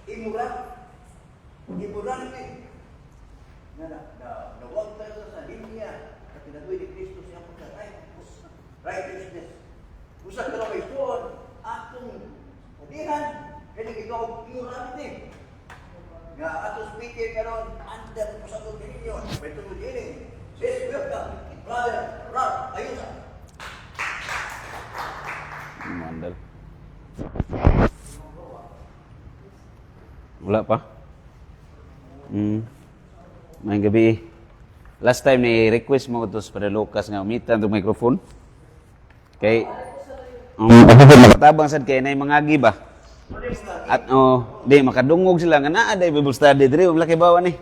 Imuran. Imuran ini. Nawag tayo sa linya. At tinagoy ni Kristo siya po sa righteousness. Usap ka na kayo doon. Atong padihan. Kaya ikaw imuran ini. Nga atong speaker ka ron. Under po sa dominio. May tungkol ini. Let's welcome Brother Rob Ayusa. Mandal. Wala pa? May gabi. Last time ni request mo ito sa Lucas nga umitan itong microphone. Kay makatabang sad kay nay mga ba? At di makadungog sila nga naa day Bible study diri wala kay bawa ni.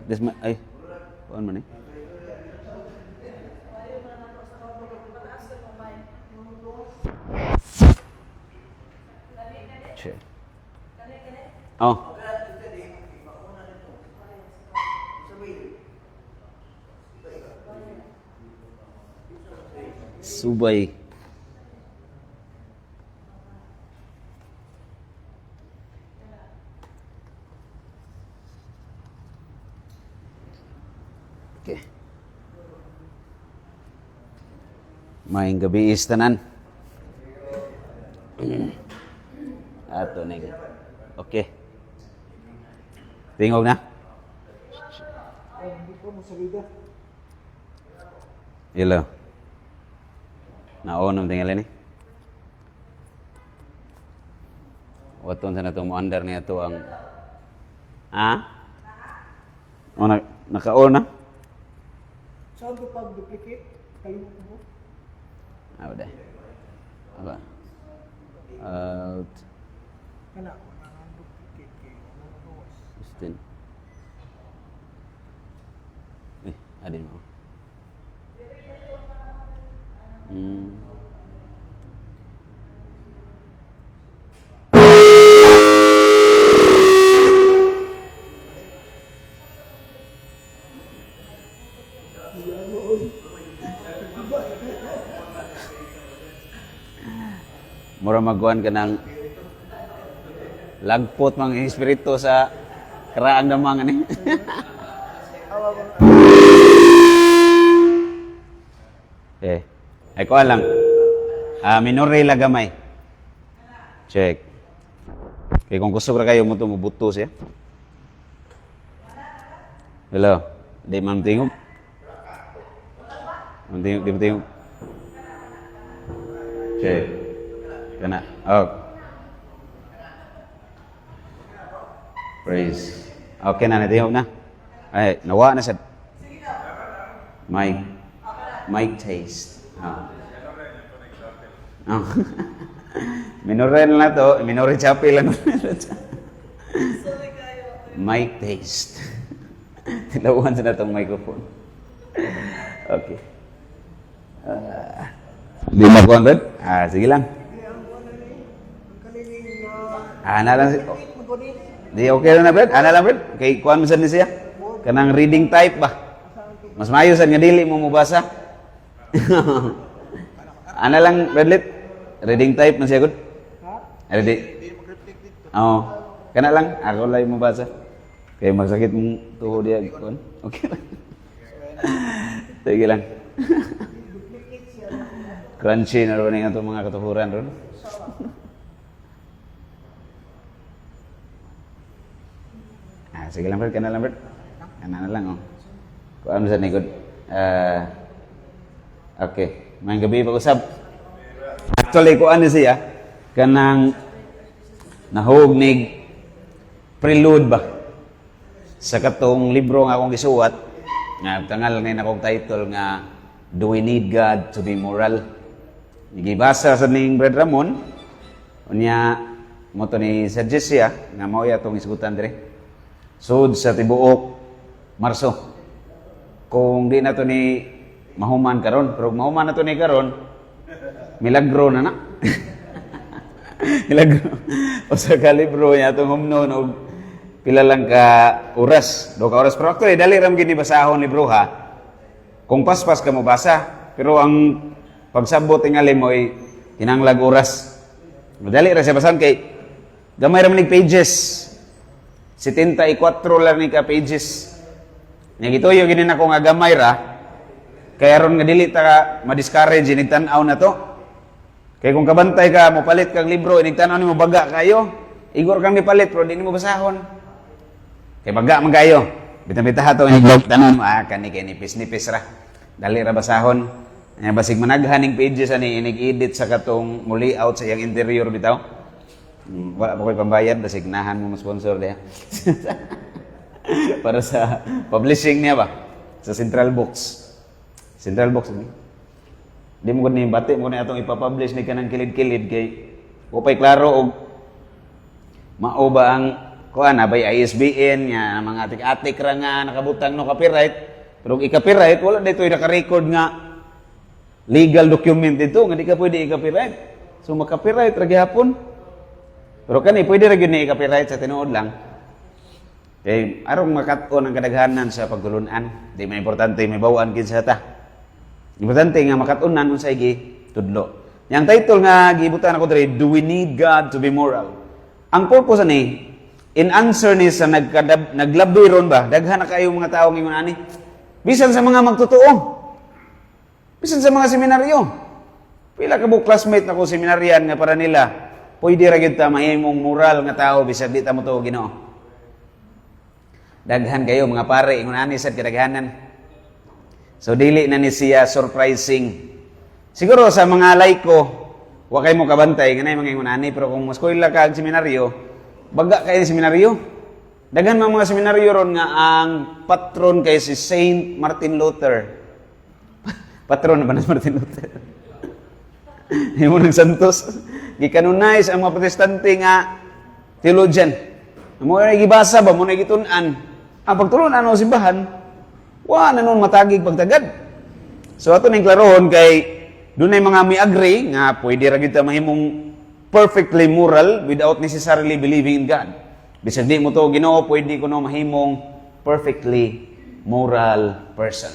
At least ay paano man eh? Oh. Subay. Okay. Maayong gabi tanan. Ato ning. Okay. Tingog na? Hello. Naon tinggal ni. Waton sana itong mo-under niya ito ang... O, naka-on na? Saan ko pag-duplicate? Kalimut mo? Wala. Aba. Out. Kana ko na ang duplicate kayo. Ano ko was? 16. Adin mo. Mura magkuhan ka ng lagpot mga espiritu sa karaang damang ani. Ay ko lang. Minore la gamay. Check. Kaya kung gusto ka kayo mo ito, mabuto siya. Hello. Di man tingog. Di man tingog. Check. Kana. Praise. Okay na, natingog na. Ay, nawa na siya. Mic taste. Minore na to. Minore chapi lang. Mic taste. Tilawan sa na itong microphone. Okay. Di mo kuhan doon? Sige lang. Ana lang siya. Di okay na Brad? Ana lang Brad? Kay kuhan mo saan ni siya? Kanang reading type ba? Mas maayo saan nga dili mo mabasa? Ana lang Bradlet? Reading type man siya good? Ready? Oo. Kana lang, ako lang mabasa. Kaya magsakit mong tuho diya. Okay lang. Sige lang. Crunchy na rin nga itong mga katuhuran ron. Sige lang Brad, kana lang Brad. Kana na lang Kung ano sa nikod. Okay. Mayang gabi pag-usap. Actually, kung ano siya, kanang nahugnig prelude ba? Sa katong libro nga akong gisuwat, nga tangal ngayon akong title nga Do We Need God to Be Moral? Nagibasa sa ning Brad Ramon, unya mo to ni suggest siya, nga mao itong isugutan dire. Sud sa tibuok Marso. Kung di na to ni mahuman karon, pero mahuman na to ni karon, milagro na na. Milagro. O sa kalibro niya itong humnon o pila lang ka oras, 2 ka oras. Pero actually, dali ram gini basahon libro ha. Kung paspas ka mo basa, Pero ang pagsabot tingali mo ay kinanglag oras. Madali ra siya basahan kay gamay ra man ning pages. 74 lang ni ka pages. Nya gituyo gini nako nga gamay ra. Kaya aron nga dili ta ma-discourage inig tan-aw na to. Kay kung kabantay ka mo palit kag libro inig tan-aw nimo baga kayo, igor kang mipalit pero di nimo basahon. Kay baga man kayo. Bita-bita to inig tanon kani kay nipis-nipis ra. Dali ra basahon. Nya basig managhan ning pages ani inig edit sa katong muli out sa iyang interior bitaw. Wala pa ko'y pambayad, dasignahan mo sponsor niya. Para sa publishing niya ba? Sa Central Books. Central Books. Di mo gani bati mo na itong ipapublish ni kanang kilid-kilid kay upay klaro og mao ba ang kuan abay ISBN nya mga atik-atik ra nga nakabutang no copyright. Pero i-copyright wala ditoy naka-record nga legal document ito nga di ka pwede i-copyright. So maka-copyright ra gihapon. Pero kani pwede ra gyud ni i-copyright sa tinuod lang. Kay arong makat-on ang kadaghanan sa pagtulunan, di man importante may bawaan kinsa ta. Importante nga makat-onan unsay gi tudlo. Yang title nga gibutan ako diri, Do We Need God to Be Moral? Ang purpose ani in answer ni sa naglabdoy ron ba, daghan na kayo mga tawo ngingon ani. Bisan sa mga magtotoo. Bisan sa mga seminaryo. Pila ka bu classmate nako seminaryan nga para nila pwede ra gyud ta mahimong moral nga tao bisag di ta mo tuo Ginoo. Daghan kayo mga pare ingon ani sad kadaghanan. So dili na ni siya surprising. Siguro sa mga laiko wa kay mo kabantay ganay mga ingon ani pero kung eskwela ka ag seminaryo, baga kay seminaryo. Daghan mga seminaryo ron nga ang patron kay si Saint Martin Luther. Patron ba na Martin Luther? Himo ng Santos. Gikanonize ang mga protestante nga theologian. Mo na gibasa ba mo na gitun-an. Ang pagtulunan o simbahan, wa na nun matagig pagtagad. So ato ning klarohon kay dunay mga mi-agree nga pwede ra gyud ta mahimong perfectly moral without necessarily believing in God. Bisag di mo to Ginoo, pwede kuno mahimong perfectly moral person.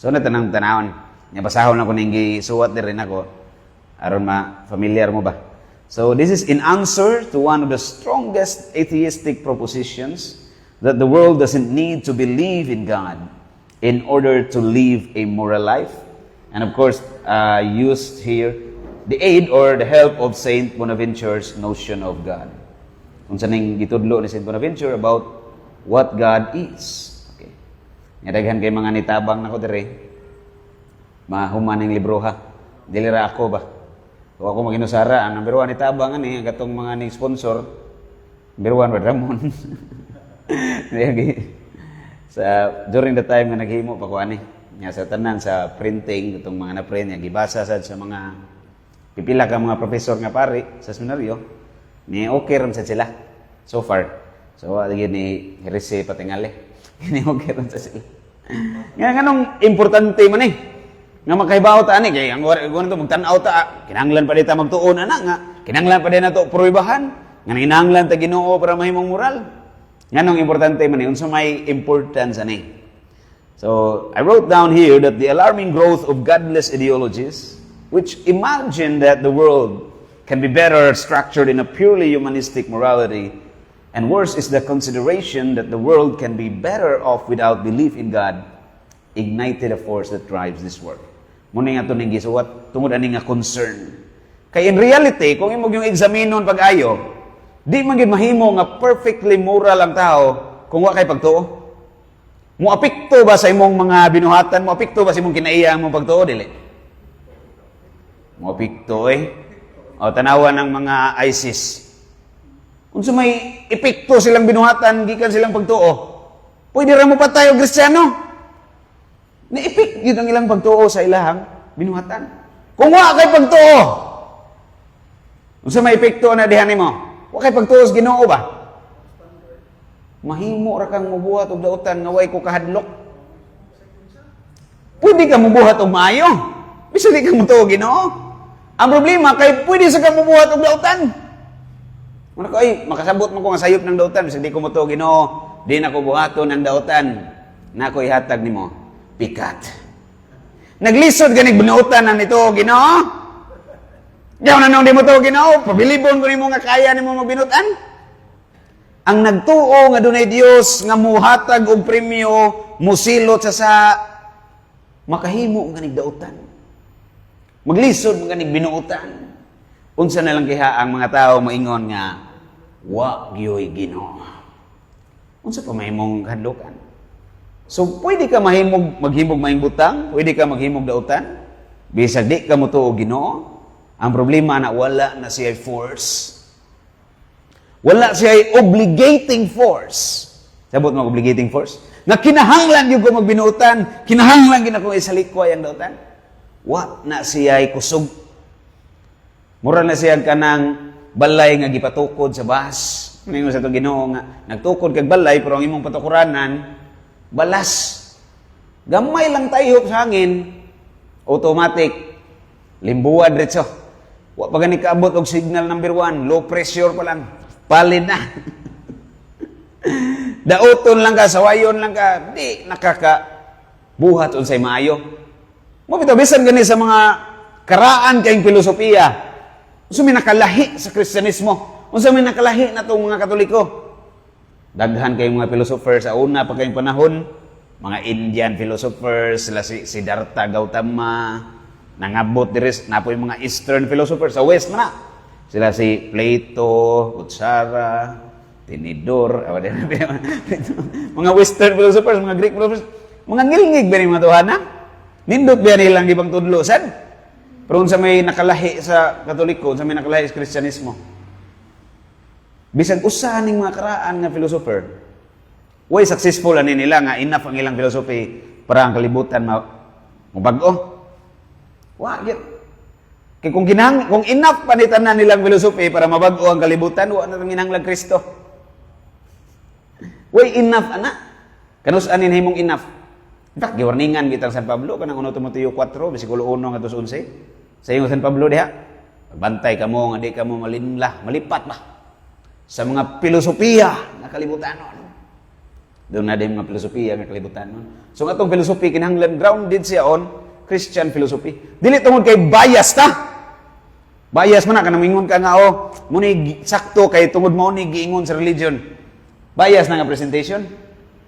So na tanang tanawon. Nya basahon ako ning gisuwat diri nako. Aron familiar mo ba? So this is in answer to one of the strongest atheistic propositions that the world doesn't need to believe in God in order to live a moral life. And of course, used here the aid or the help of Saint Bonaventure's notion of God. Kung saan yung gitudlo ni Saint Bonaventure about what God is. Okay. Daghan kay mga nitabang nako dire. Mahuman ning libro ha. Dili ra ako ba? O ako maginusara, ang number 1 ni Tabang ani, gatong mga ni sponsor, number 1 Brad Ramon. During the time nga naghimo pa ko ani, nya sa tanan sa printing itong mga na-print, gibasa sad sa mga pipila ka mga professor nga pare sa seminaryo, ni okay ram sad sila so far. So lagi ni Heresy patingali. Ni okay ram sad sila. Nga nganong importante man nga makahibaw ta ani kay ang guna to magtan-aw ta kinahanglan pa dita magtuon ana nga kinahanglan pa din nato pruibahan nga kinahanglan ta Ginoo para mahimong moral nganong importante man unsa may importance ani. So I wrote down here that the alarming growth of godless ideologies which imagine that the world can be better structured in a purely humanistic morality, and worse is the consideration that the world can be better off without belief in God, ignited a force that drives this work. Muna nga ito ning gisuwat, tungod ani nga concern. Kaya in reality, kung imong yung examinon pag-ayo, di man gid mahimo nga perfectly moral ang tao kung wa kay pagtuo. Muapekto ba sa imong mga binuhatan? Muapekto ba sa imong kinaiya mong pagtuo dili? Muapekto O tanawan ng mga ISIS. Unsa may epekto silang binuhatan gikan silang pagtuo? Pwede ra mo patay og Kristiyano. Naipik yun ang ilang pagtuo sa ilahang binuhatan. Kung wa kay pagtuo, unsa may epekto na dihan nimo? Wa kay pagtuo sa Ginoo ba? Mahimo ra kang mubuhat og dautan nga way ko kahadlok. Pwede ka mubuhat og maayo. Bisan di ka mutuo Ginoo. Ang problema kay pwede sa ka mubuhat og dautan. Muna ko ay makasabot man ko nga sayop ng dautan bisan di ko mutuo Ginoo, di na ko buhaton ang dautan. Na ko ihatag nimo pikat. Naglisod ganig binuutan na nito, Ginoo. Diyaw na nung di mo to, Ginoo, pabilibon ko nimo nga kaya nimo magbinutan. Ang nagtuo nga dunay Dios nga muhatag og premyo, musilot sa makahimo nga nigdautan. Maglisod nga nigbinuutan. Unsa na lang kiha ang mga tao moingon nga wa gyoy Ginoo. Unsa pa mahimong hadlokan? So pwede ka maghimog maing butang, pwede ka maghimog dautan. Bisag di ka motuo Ginoo. Ang problema na wala na siya force. Wala siya obligating force. Sabot mo obligating force? Nga kinahanglan yung ko magbinuutan, kinahanglan gina kong isalikway ang dautan. Wa na siya kusog. Mura na siya kanang balay nga gipatukod sa bus. Ngayon sa itong Ginoo nga, nagtukod kag balay, pero ang imong patukuranan, balas. Gamay lang tayo sa hangin, automatic, limbuwa diretso. Wa pa gani kaabot og signal number 1, low pressure pa lang. Palid na. Dauton lang ka, sawayon lang ka, di nakakabuhat unsay maayo. Mo bitaw bisan gani sa mga karaan kayong filosofiya. Unsa may nakalahi sa Kristyanismo? Unsa may nakalahi na tong mga Katoliko? Daghan kayong mga philosophers sa una pa kayong panahon, mga Indian philosophers, sila si Siddhartha Gautama, nangabot diris na po yung mga Eastern philosophers sa West man na. Sila si Plato, Kutsara, Tinidor, mga Western philosophers, mga Greek philosophers, mga ngilngig ba ni mga tuhanan? Nindot ba nilang ibang tudlosan? Pero sa may nakalahi sa Katoliko, sa may nakalahi sa Kristyanismo, bisag usahan ng mga karaan nga philosopher, way successful ani nila nga enough ang ilang philosophy para ang kalibutan mabago. Wa gyud. Kay kung enough panitan na nilang philosophy para mabago ang kalibutan, wa na ginahanglan Kristo. Way enough ana. Kanus anin himong enough. In fact, giwarningan kitang San Pablo kanang 1 Timoteo 4 bersikulo 1 ngadto 11. Sa iyong San Pablo diha, bantay kamo nga di kamo malinla, malipat ba sa mga filosofiya na kalibutanon. Doon na din mga filosofiya nga kalibutanon. So atong philosophy kinahanglan grounded siya on Christian philosophy. Dili tungod kay bias ta. Bias man na kanang mingon ka nga muni sakto kay tungod mao ni giingon sa religion. Bias na nga presentation.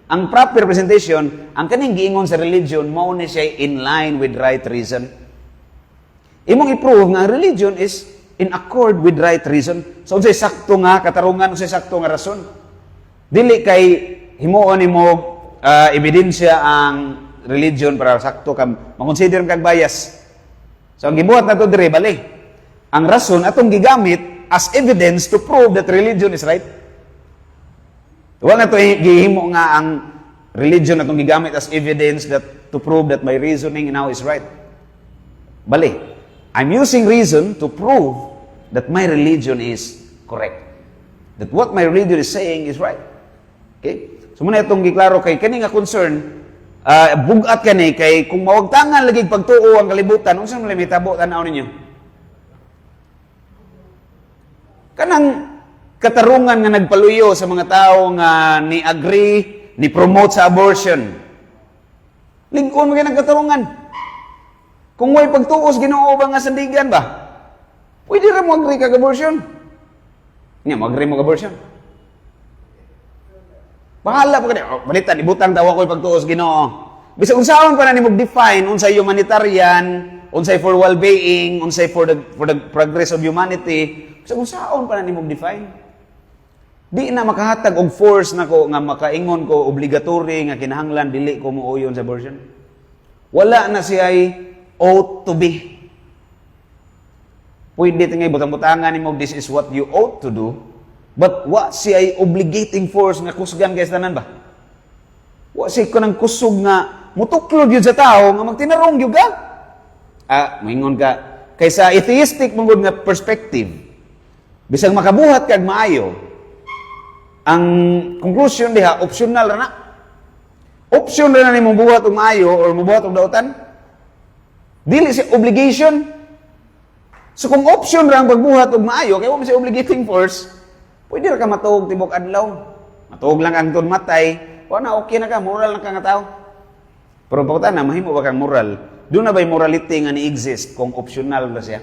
Ang proper presentation, ang kaning giingon sa religion mao ni siya in line with right reason. Imong i-prove nga ang religion is in accord with right reason. So unsay sakto nga katarungan, unsay sakto nga rason. Dili kay himuon nimo ebidensya ang religion para sakto ka makonsider kag bias. So ang gibuhat nato dire bali. Ang rason atong gigamit as evidence to prove that religion is right. Wa nga to gihimo nga ang religion atong gigamit as evidence that to prove that my reasoning now is right. Bali. I'm using reason to prove that my religion is correct. That what my religion is saying is right. Okay? So muna itong giklaro kay kani nga concern, bugat kani kay kung mawagtangan lagi pagtuo ang kalibutan, unsa man mahitabo tan-aw ninyo? Kanang katarungan nga nagpaluyo sa mga tao nga ni agree, ni promote sa abortion. Lingkon mo katarungan. Kung may pagtuos Ginoo ba nga sandigan ba? Pwede ra mo agree kag abortion. Nya mo agree mo kag abortion. Bahala pa kani, balitan ibutang daw ako pagtuos Ginoo. Bisag unsaon pa na nimo define unsay humanitarian, unsay for well-being, unsay for the progress of humanity. Bisag unsaon pa na nimo define. Di na makahatag og force nako nga makaingon ko obligatory nga kinahanglan dili ko muuyon sa abortion. Wala na siya ought to be. Pwede tingay butang-butangan nimo this is what you ought to do, but wa siya obligating force nga kusgan kay tanan ba? Wa siya ko nang kusog nga mutuklod yun sa tao nga magtinarong yun ka. Moingon ka kaysa atheistic mong nga perspective. Bisag makabuhat kag maayo, ang conclusion diha optional ra na. Option ra na nimo buhat og maayo or mubuhat og dautan. Dili si obligation. So kung option ra ang pagbuhat og maayo, kay wa man si obligating force, pwede ra ka matuog tibok adlaw. Matuog lang ang matay, wa na okay na ka, moral na ka nga tao. Pero pagkutan na mahimo ba kang moral doon na ba'y morality nga ni-exist kung optional na siya?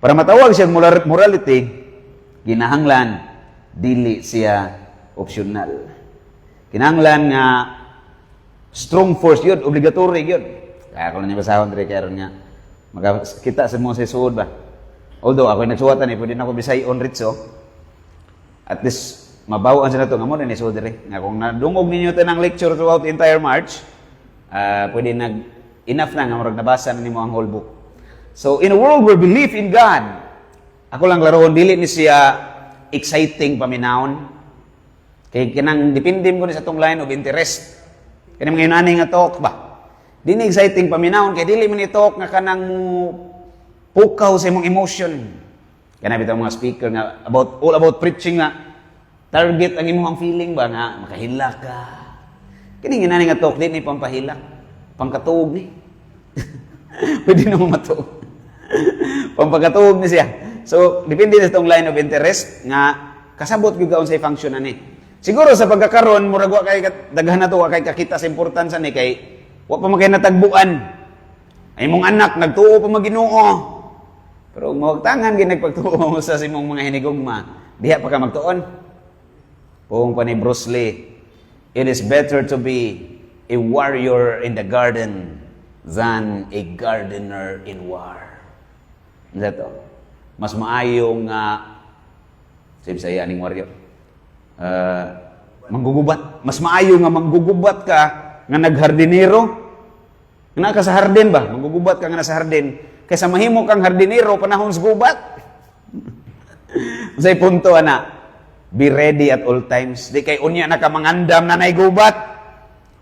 Para matawag siya morality, ginahanglan, dili siya optional. Kinahanglan nga strong force yun, obligatory yun. Kaya ako na niya basahon rin karon nga. Makakita sa mga sisuod ba? Although ako nagsuwatan pwede na ako bisayon ritso. At least, mabawaan sa na ito. Nga mo na ni Sudre. Nga kung nadungog ninyo ito ng lecture throughout the entire March, pwede enough na nga marag nabasa na nimo ang whole book. So, in a world where belief in God, ako lang laroon, dili ni siya exciting paminahon. Kaya kinang dipindim ko ni sa itong line of interest. Kaya mga yunani nga talk ba? Di ni exciting paminahon, kaya dili man i-talk nga kanang pukaw sa imong emotion. Kaya nabitaw mga speaker nga, all about preaching nga, target ang imong feeling ba nga, makahila ka. Kaya yunani nga talk, di ni pampahila. Pangkatuog ni. Pwede na mo matuog. Pampagkatuog ni siya. So, depende sa itong line of interest nga kasabot yung gaon sa function na ni. Siguro sa pagkakaroon, murag wa kay daghan na to, wa kay kakita sa importansya ni kay wa pa magkay natagbuan. Ay mong anak, nagtuo pa Maginoo. Pero mawagtangan ginagpagtuo mo sa simong mga hinigugma. Diha pa ka magtuon. Kung pa ni Bruce Lee, it is better to be a warrior in the garden than a gardener in war. Ito. Mas maayong saya aning warrior. Manggugubat. Mas maayo nga manggugubat ka nga naghardinero. Nga ka sa hardin ba? Manggugubat ka nga na sa hardin. Kaysa mahimo kang hardinero panahon sa gubat. Masay punto ana. Be ready at all times. Di kay unya na ka mangandam na naigubat.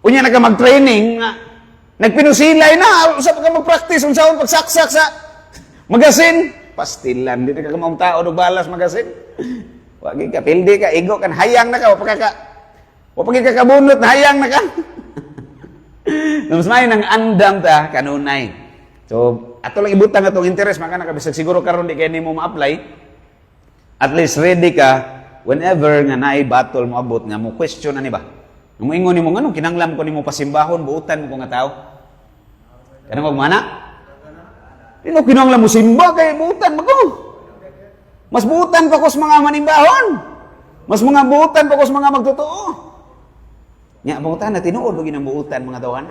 Unya na ka mag-training nga nagpinusilay na. Usap ka mag-practice unsaon pagsaksak sa magasin. Pastilan. Di ka kamang tao no balas magasin. Wagi ka, pildi ka, igo kan hayang na ka. Wapag ka kabunot na hayang na ka. Mas may nang andam ta kanunay. So, ato lang ibutang atong interest. Maka nakabisag siguro karon di kayo mo ma-apply. At least ready ka whenever nga naay battle mo abot nga mo question na ni ba? Mo ingon nimo ngano kinanglam ko nimo pasimbahon buutan mo ko nga tao. Kanang magmana? Dino kinanglam mo simba kay buutan mo ko. Mas buutan pa ko sa mga manimbahon. Mas mga buutan pa ko sa mga magtotoo. Nya buutan na tinuod og ginang buutan mga dawan.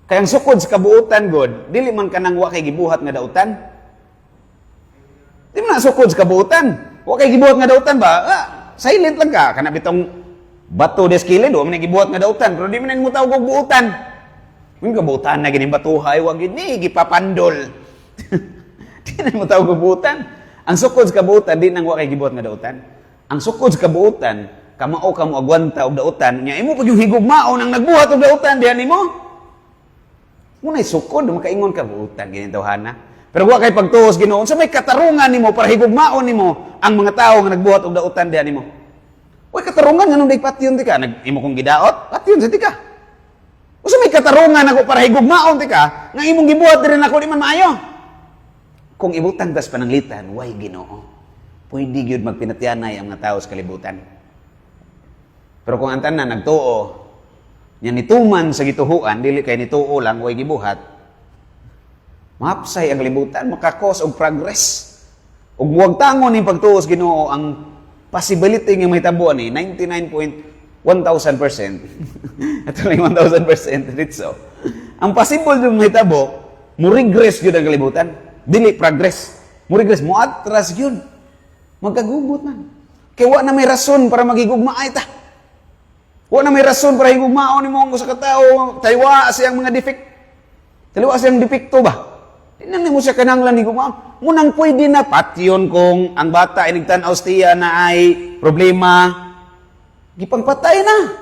Kaya ang sukod sa kabuutan god, dili man kanang wa kay gibuhat nga dautan. Di man sukod sa kabuutan. Wa kay gibuhat nga dautan ba? Silent lang ka kana bitong bato des kilid wa man gibuhat nga dautan pero di man mo tawag og buutan. Mun kabuutan na gining batuhay wa gid ni gipapandol. Di na mo tawag og buutan. Ang sukod sa kabuutan di nang wa kay gibuhat nga dautan. Ang sukod sa kabuutan kamao ka mo agwanta og dautan nya imo pag yung higugmaon ang nagbuhat og dautan diha nimo. Munay sukod makaingon ka buutan gini tawhana. Pero wa kay pagtuos Ginoo unsa may katarungan nimo para higugmaon nimo ang mga tawo nga nagbuhat og dautan diha nimo. Way katarungan nganong day patyon ti ka imo kong gidaot patyon sa ti ka. Unsa may katarungan ako para higugmaon ti ka nga imong gibuhat diri nako di man maayo. Kung ibutang das pananglitan way Ginoo. Pwede gyud magpinatyanay ang mga tawo sa kalibutan. Pero kung ang tanan nagtuo nya nituman sa gituhuan dili kay nituo lang way gibuhat mapsay ang libutan makakos og progress ug huwag tangon ning pagtuo sa Ginoo ang possibility nga mahitabo ni 99.1000% ato lang 1000% dito ang possible yung mahitabo mo regress gyud ang kalibutan dili progress mo regress mo atras gyud magkagubot man kay wa na may rason para magigugmaay ta. Wa na may rason para higugmaon nimo ang usa ka tawo taywa siyang mga defect. Taliwa siyang depekto ba? Di na mo siya kananglan higugmaon. Munang pwede na patyon kung ang bata ay nagtan-aw stiya na ay problema. Gipangpatay na.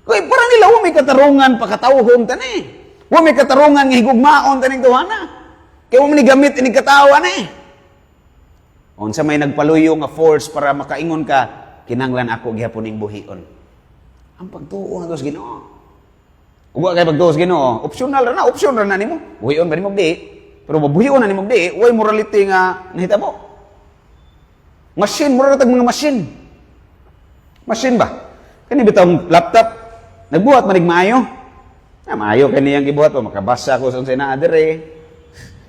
Kay para nila wa may katarungan pakatawhon tani. Wa may katarungan nga higugmaon taning duhana. Kay wa man gamit ini katawa ni. Unsa may nagpaluyo nga force para makaingon ka kinanglan ako gihapon ning buhion. Ang pagtuo nga sa Ginoo. Ug wa kay pagtuo sa Ginoo, optional na nimo. Buhion ba nimo di? Pero mabuhion na nimo di, way morality nga nahitabo. Machine mura tag mga machine. Machine ba? Kani bitong laptop nagbuhat manig maayo. Maayo kaniyang gibuhat pa makabasa ko sa unsay naa dire.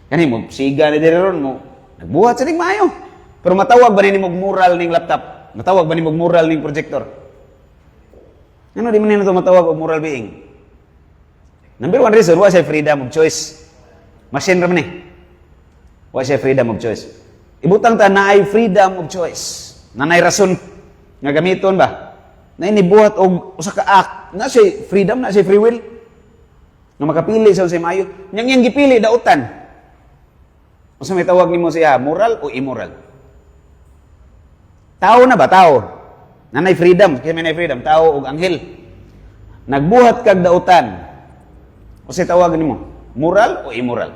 Kani mo siga ni dire ron mo. Nagbuhat sa ning maayo. Pero matawag ba nimo mural ning laptop? Matawag ba nimo mural ning projector? Ano di man nito matawag og mural being? Number one reason, wa siya freedom of choice. Machine ra man ni. Wa siya freedom of choice. Ibutang ta na ay freedom of choice. Nanay rason nga gamiton ba? Na inibuhat og usa ka act, na siya freedom, na siya free will. Nga makapili sa unsay maayo. Yang gipili dautan. Unsa may tawag nimo siya, moral o immoral? Tao na ba tao? Nanay freedom, kaya may freedom, tao ug anghel. Nagbuhat kag dautan. Unsay tawag nimo? Moral o immoral?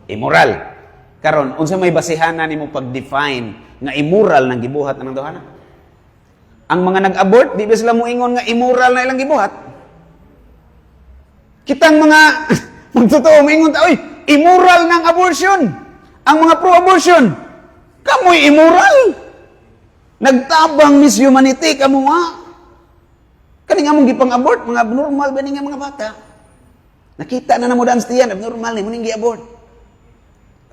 Immoral. Karon, unsa may basihanan nimo pag-define nga immoral nang gibuhat anang duhana? Ang mga nag-abort, di ba sila moingon nga immoral na ilang gibuhat? Kitang mga magtotoo moingon ta, oy, immoral ng abortion. Ang mga pro-abortion, kamoy immoral. Nagtabang Miss Humanity kamo nga. Kani nga mong gipang-abort, mga abnormal ba ni nga mga bata? Nakita na namo dance tiyan, abnormal ni mo ning gi-abort.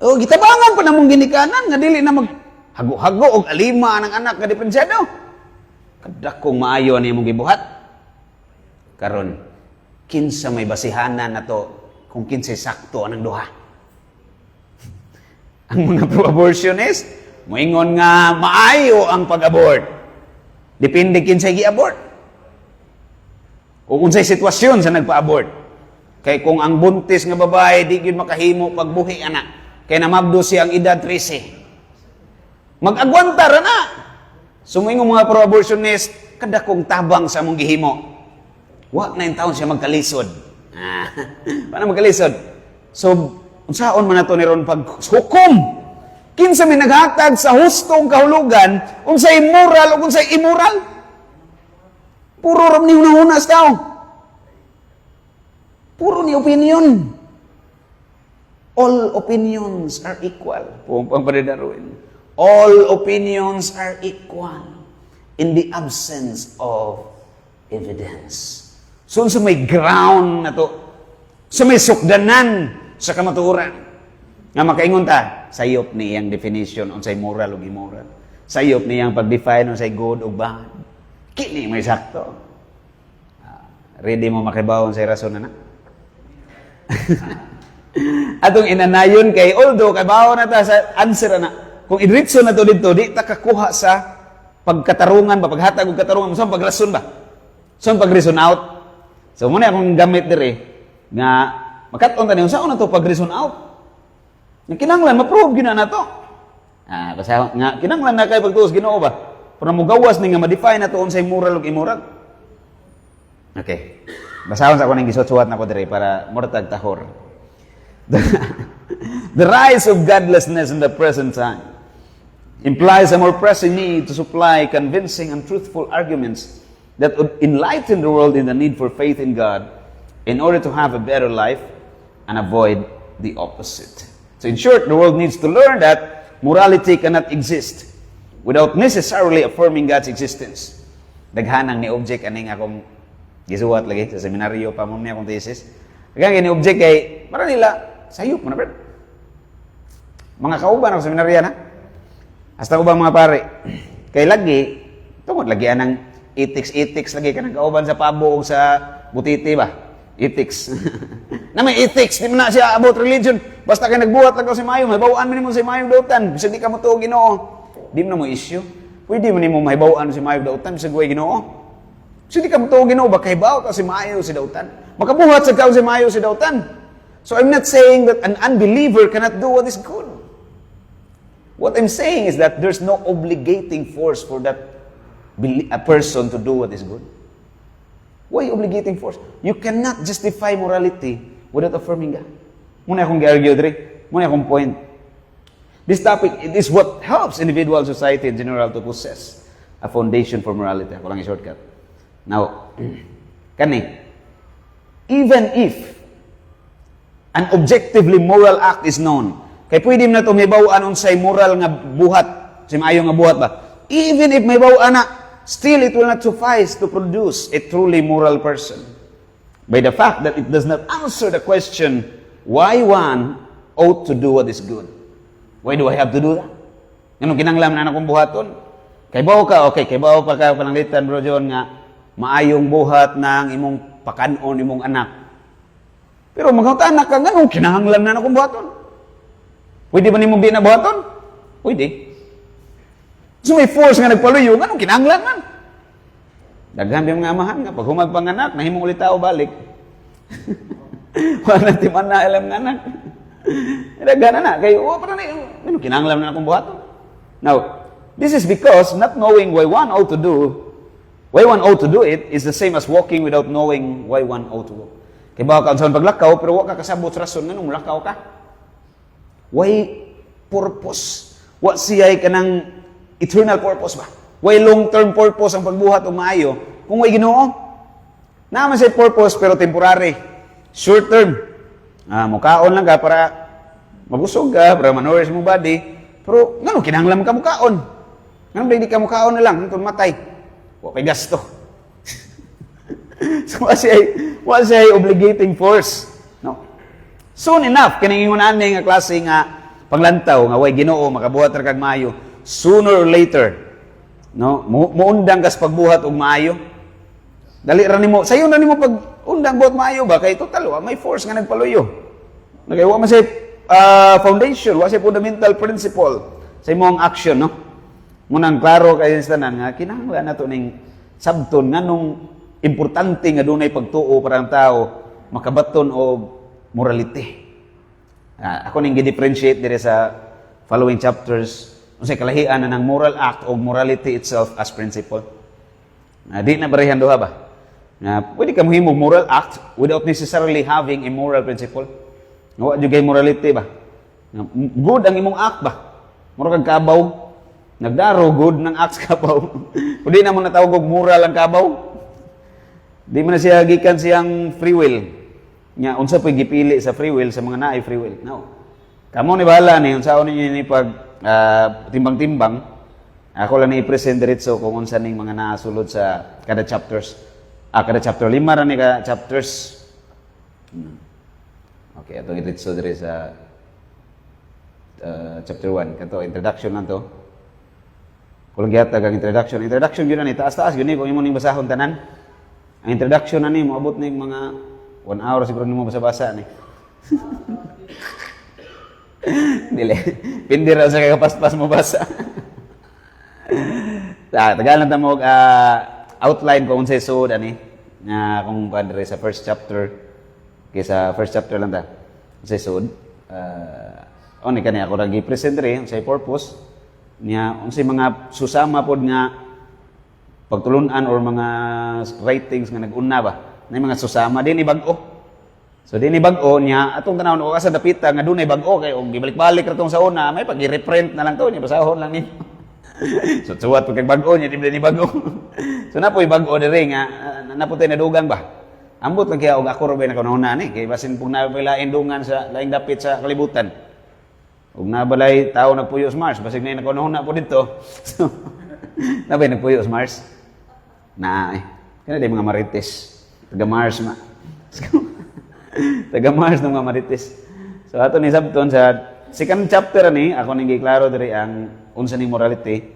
O gitabangan pa namong ginikanan nga dili na maghago-hago og alima ng anak nga depensyado. Kadakong maayo ni mong gibuhat. Karon, kinsa may basihanan na to kung kinsay sakto anang duha. Ang mga pro-abortionist, moingon nga maayo ang pag-abort. Depende kinsay gi-abort. O unsay sitwasyon sa nagpa-abort. Kay kung ang buntis nga babae di gyud makahimo pagbuhi anak, kay namagdo siya ang edad 13. Mag-agwanta ra na. Sumingong mga pro-abortionist, kadakong tabang sa mong gihimo. Wa 9 taon siya magkalisod. Paano magkalisod? So, unsaon man nato ni ron paghukom? Kinsa may naghatag sa hustong kahulugan, unsay moral o unsay immoral? Puro ram ni hunas tao. Puro ni opinion. All opinions are equal. Pang paridaruin. All opinions are equal in the absence of evidence. So, sa may ground na to, sa may sukdanan sa kamatuoran, nga makaingon ta, sayop niyang definition unsay moral ug immoral. Sayop niyang pag-define unsay good ug bad. Kini may sakto. Ready mo makibawon sa rason na? Atong inanayon kay although kabaw na ta sa answer na kung idritso na to dito di ta kakuha sa pagkatarungan ba paghatag og katarungan sa pagrason ba sa pag-reason out. So muna akong gamit dire nga makat-on ta ni unsa na to pag-reason out nga kinahanglan ma-prove gina na to basta nga kinahanglan na kay pagtuos Ginoo ba para mo gawas ni nga ma-define na to unsay moral ug immoral. Okay, basahon sa ako ning gisuot-suot na ko dire para mortag tahor. The rise of godlessness in the present time implies a more pressing need to supply convincing and truthful arguments that would enlighten the world in the need for faith in God in order to have a better life and avoid the opposite. So in short, the world needs to learn that morality cannot exist without necessarily affirming God's existence. Daghanang ni object aning akong gisuwat lagi sa seminaryo pa mo niya akong thesis. Daghang ni object kay para nila sayop mo na, bro. Mga kauban ako sa seminarya na. Hasta ubang mga pare. Kay lagi, tungod lagi anang ethics lagi ka ng kauban sa pabo o sa butiti ba? Ethics. Na may ethics, di mo na siya about religion. Basta kayo nagbuhat lang ko si Mayo, mahibawaan mo ni mo si Mayo dautan. Bisag di ka mo tuog Ginoo. Di mo na mo issue. Pwede mo ni mo mahibawaan si Mayo dautan, bisag way Ginoo. Bisag di ka mo tuog Ginoo, baka hibaw ka si Mayo si dautan. Makabuhat sa ka si Mayo si dautan. So I'm not saying that an unbeliever cannot do what is good. What I'm saying is that there's no obligating force for that a person to do what is good. Why obligating force? You cannot justify morality without affirming God. Muna akong gi-argue diri. Muna akong point. This topic, it is what helps individual society in general to possess a foundation for morality. Ako lang i-shortcut. Now, even if an objectively moral act is known, kay pwede na ito may bawaan unsay moral nga buhat, si maayo nga buhat ba? Even if may bawaan na, still it will not suffice to produce a truly moral person. by the fact that it does not answer the question why one ought to do what is good. Why do I have to do that? Anong kinanglam na akong buhaton? Kay bao ka, okay, kay bao pa ka pananglitan, Bro John, nga maayong buhat ng imong pakanon, imong anak. Pero anak ka, ganun, kinahanglan na akong buhaton. Pwede ba ni mong di na buhaton? Pwede. So may force nga nagpaluyo, ganun, kinahanglan man. Daghan yung mga amahan nga, pag humagpanganak, nahimong ulit tao balik. Wala timan na alam nga anak. Daghan na na, kayo, parang ganun, kinahanglan na akong buhaton. Now, this is because not knowing why one ought to do it is the same as walking without knowing why one ought to walk. Kaya baka ka saan paglakaw, pero wala ka kasabot sa rason, ganun, lakaw ka. Why purpose? What siya'y ka ng eternal purpose ba? Why long-term purpose ang pagbuhat o maayo? Kung may Ginoo, naman siya purpose pero temporary. Short-term. Mukaon lang ka para mabusog ka, para ma-nourish mo body. Pero, gano'n, kinahanglan ka mukaon. Gano'n ba hindi ka mukaon na lang, kung matay. Huwag kay gasto. So, wala siya obligating force. No? Soon enough, kiningon ani nga klase nga paglantaw, nga way Ginoo, makabuhat ra kag maayo. Sooner or later, no, muundang kas pagbuhat og maayo. Dali ra nimo, sayo na nimo pag undang buhat maayo ba kay total may force nga nagpaluyo. Nagay wa man say foundation, wa say fundamental principle sa imong action, no? Munang klaro kay sa tanan nga kinahanglan nato ning sabton nganong importante nga dunay pagtuo para ang tao makabaton og morality. Ako ning gi-differentiate dire sa following chapters unsay kalahian na ng moral act o morality itself as principle. Di na barehan duha ba? Pwede ka mohimong moral act without necessarily having a moral principle. Wa jud kay morality ba? Good ang imong act ba? Mura kag kabaw, nagdaro good ng act kabaw. Pwede na mo natawag og moral ang kabaw. Di man na siya gikan siyang free will. Nya unsa pay gipili sa free will sa mga naay free will? No. Kamo ni bahala ni unsaon ninyo ni pag timbang-timbang. Ako lang ni present diretso kung unsa ning mga nasulod sa kada chapters. Kada chapter 5 ra ni ka chapters. Okay, ato diretso dire sa chapter 1 kanto introduction lang to. Kung gyata kag introduction gyud ni taas-taas gyud ni kung imo ning basahon tanan. Ang introduction na ni, moabot na yung mga 1 hour siguro ni mo basa-basa ni. Dili. Pindi raw sa kakapaspas mo basa. Tagal lang mo outline kung unsay sud ani nga kung padre sa first chapter kaysa first chapter lang ta. Unsay sud oni kani ako ra gi-present diri unsay purpose niya unsay mga susama pod nga pagtulunan or mga writings nga nag-una ba na mga susama din ibag-o. So din ibag-o niya atong tanawon o asa dapita nga dunay bag-o kay og gibalik-balik ra tong sa una may pag-reprint na lang to niya basahon lang ni. So suwat pag bag-o niya di bag-o. So napoy bag-o diri nga naputay na dugang ba. Ambot lang kaya og ako ra bay nakunahuna ni kay basin pug napilain dungan sa laing dapit sa kalibutan. Og nabalay tao nagpuyo sa Mars basig na nakunahuna po dito. So nabay nagpuyo sa Mars. Kana day mga marites. Taga Mars ma. Taga Mars ng mga marites. So ato ni sabton sa second chapter ani ako ning giklaro diri ang unsa ning morality.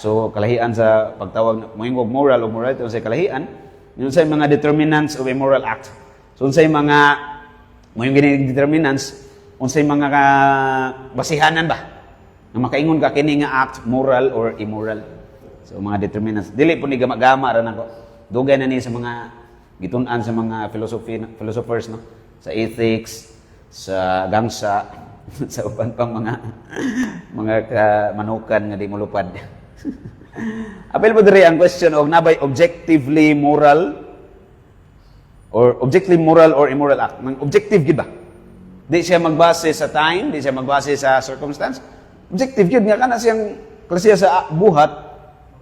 So kalahian sa pagtawag moingog moral o morality unsay kalahian, unsay mga determinants of a moral act. So unsay mga moingog gini determinants, unsay mga basihanan ba nga makaingon ka kini nga act moral or immoral. So mga determinants. Dili po ni gama-gama ra nako. Dugay na ni sa mga gitun-an sa mga philosophers no. Sa ethics, sa gangsa, sa uban pang mga manukan nga di molupad. Apil po diri ang question og nabay objectively moral or immoral act. Nang objective gid ba? Di siya magbase sa time, di siya magbase sa circumstance. Objective gid nga kana siyang klase sa buhat.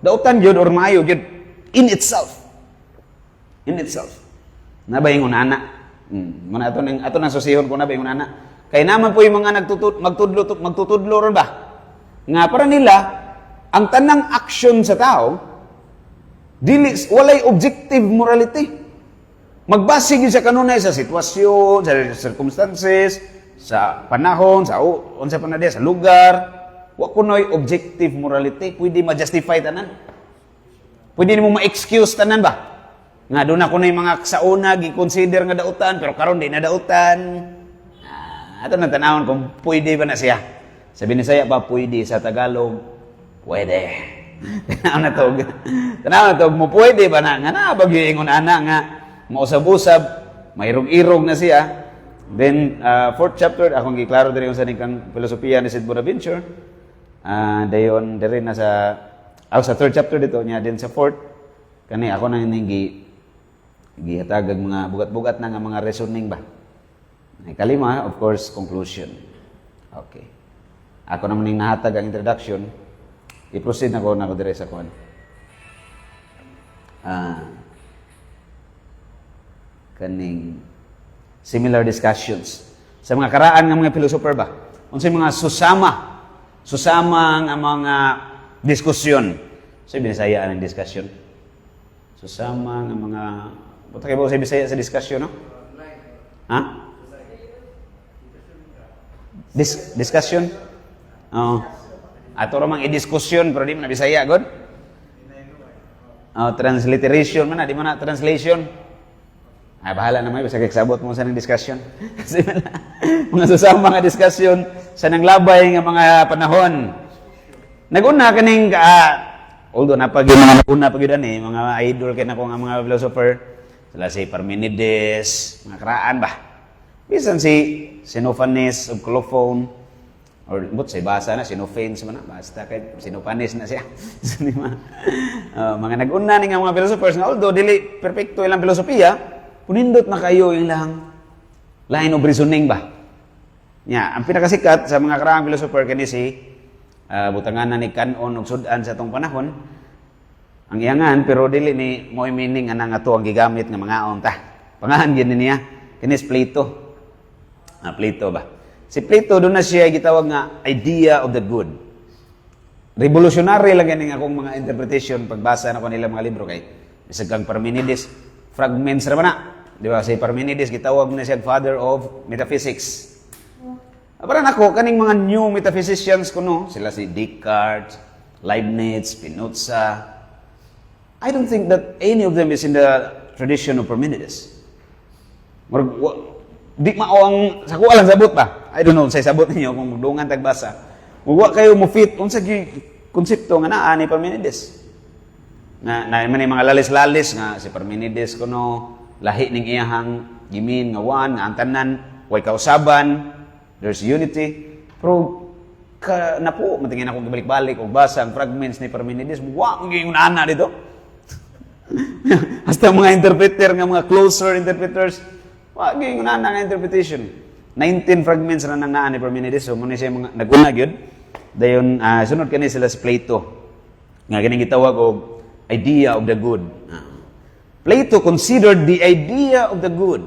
Dautan yun or maayo yun in itself. In itself. Nabay yung unana. Muna ato nang susihon ko nabay yung unana. Kaya naman po yung mga magtutudlo ron ba? Nga para nila, ang tanang action sa tao, walay objective morality. Magbase gyud sa kanunay sa sitwasyon, sa circumstances, sa panahon, sa unsa pa na diya, sa lugar. Wa kunoy objective morality, pwede ma-justify tanan. Pwede nimo ma-excuse tanan ba? Nga doon ako na yung mga sauna, gi-consider nga dautan, pero karon di na dautan. Ato na tanawon kung pwede ba na siya. Sa Binisaya ba pwede, sa Tagalog, pwede. Tanaw na to, mo pwede ba na? Nga na, bagyo-ingon ana nga, mausab-usab, mairog-irog na siya. Then, fourth chapter, akong giklaro din yung sa nikang filosofiya ni Sid Bonaventure. Dayon, din na sa third chapter dito niya, din sa fourth, kani ako na hindi gihatagag mga bugat-bugat na nga mga reasoning ba. Kalima, of course, conclusion. Okay. Ako naman yung nahatag ang introduction, i-proceed na ko dire sa kuan. Kaning similar discussions sa mga karaan ng mga philosopher ba? Unsay mga susama nga mga diskusyon. So Bisaya ang discussion. Susama nga mga buta kay ba sa Bisaya sa discussion, no? Ha? Discussion? Oo. Ato ramang i-diskusyon pero di man na Bisaya god. Transliteration man na, di man na translation. Bahala naman, basta kagsabot mo sa ng discussion. Kasi mga susama nga discussion sa nanglabay nga mga panahon. Naguna kaning, although napag yung mga naguna pag yun mga idol kaya na ko nga mga philosopher, sila si Parmenides, mga karaan ba? Bisan si Xenophanes of Colophon, or but sa basa na, Xenophanes man na, basta kay Xenophanes na siya. Mga naguna ni nga mga philosophers nga, although dili perfecto ilang filosofiya, kunindot na kayo yung line of reasoning ba? Ang pinakasikat sa mga karaang philosopher kani si butangan na ni kanon og sudan sa atong panahon. Ang iyangan pero dili ni mo'y meaning anang ato ang gigamit nga mga ta. Pangahan gyud niya kini si Plato. Plato ba? Si Plato doon na siya gitawag nga idea of the good. Revolutionary lang ganing akong mga interpretation pagbasa na ko nila mga libro kay bisag kang Parmenides fragments ra man na. Di ba? Si Parmenides, gitawag na siya father of metaphysics. Para nako, kaning mga new metaphysicians kuno, sila si Descartes, Leibniz, Spinoza. I don't think that any of them is in the tradition of Parmenides. Di mao ang sa ko lang sabot ba? I don't know say sabot ninyo kung magdungan tagbasa. Wa kayo mo fit unsa gi konsepto nga naa ni Parmenides. Na man mga lalis-lalis nga si Parmenides kuno lahi ning iyahang gimin nga one nga ang tanan way kausaban, there's unity. Pero na po matingin ako gibalik-balik og basa ang fragments ni Parmenides, wa gyud ana dito. Hasta mga interpreter nga mga closer interpreters, wa gyud ana nga interpretation. 19 fragments ra nang naa ni Parmenides, so mo ni siya mga naguna gyud. Dayon sunod kani sila si Plato. Nga kining gitawag og idea of the good. Plato considered the idea of the good.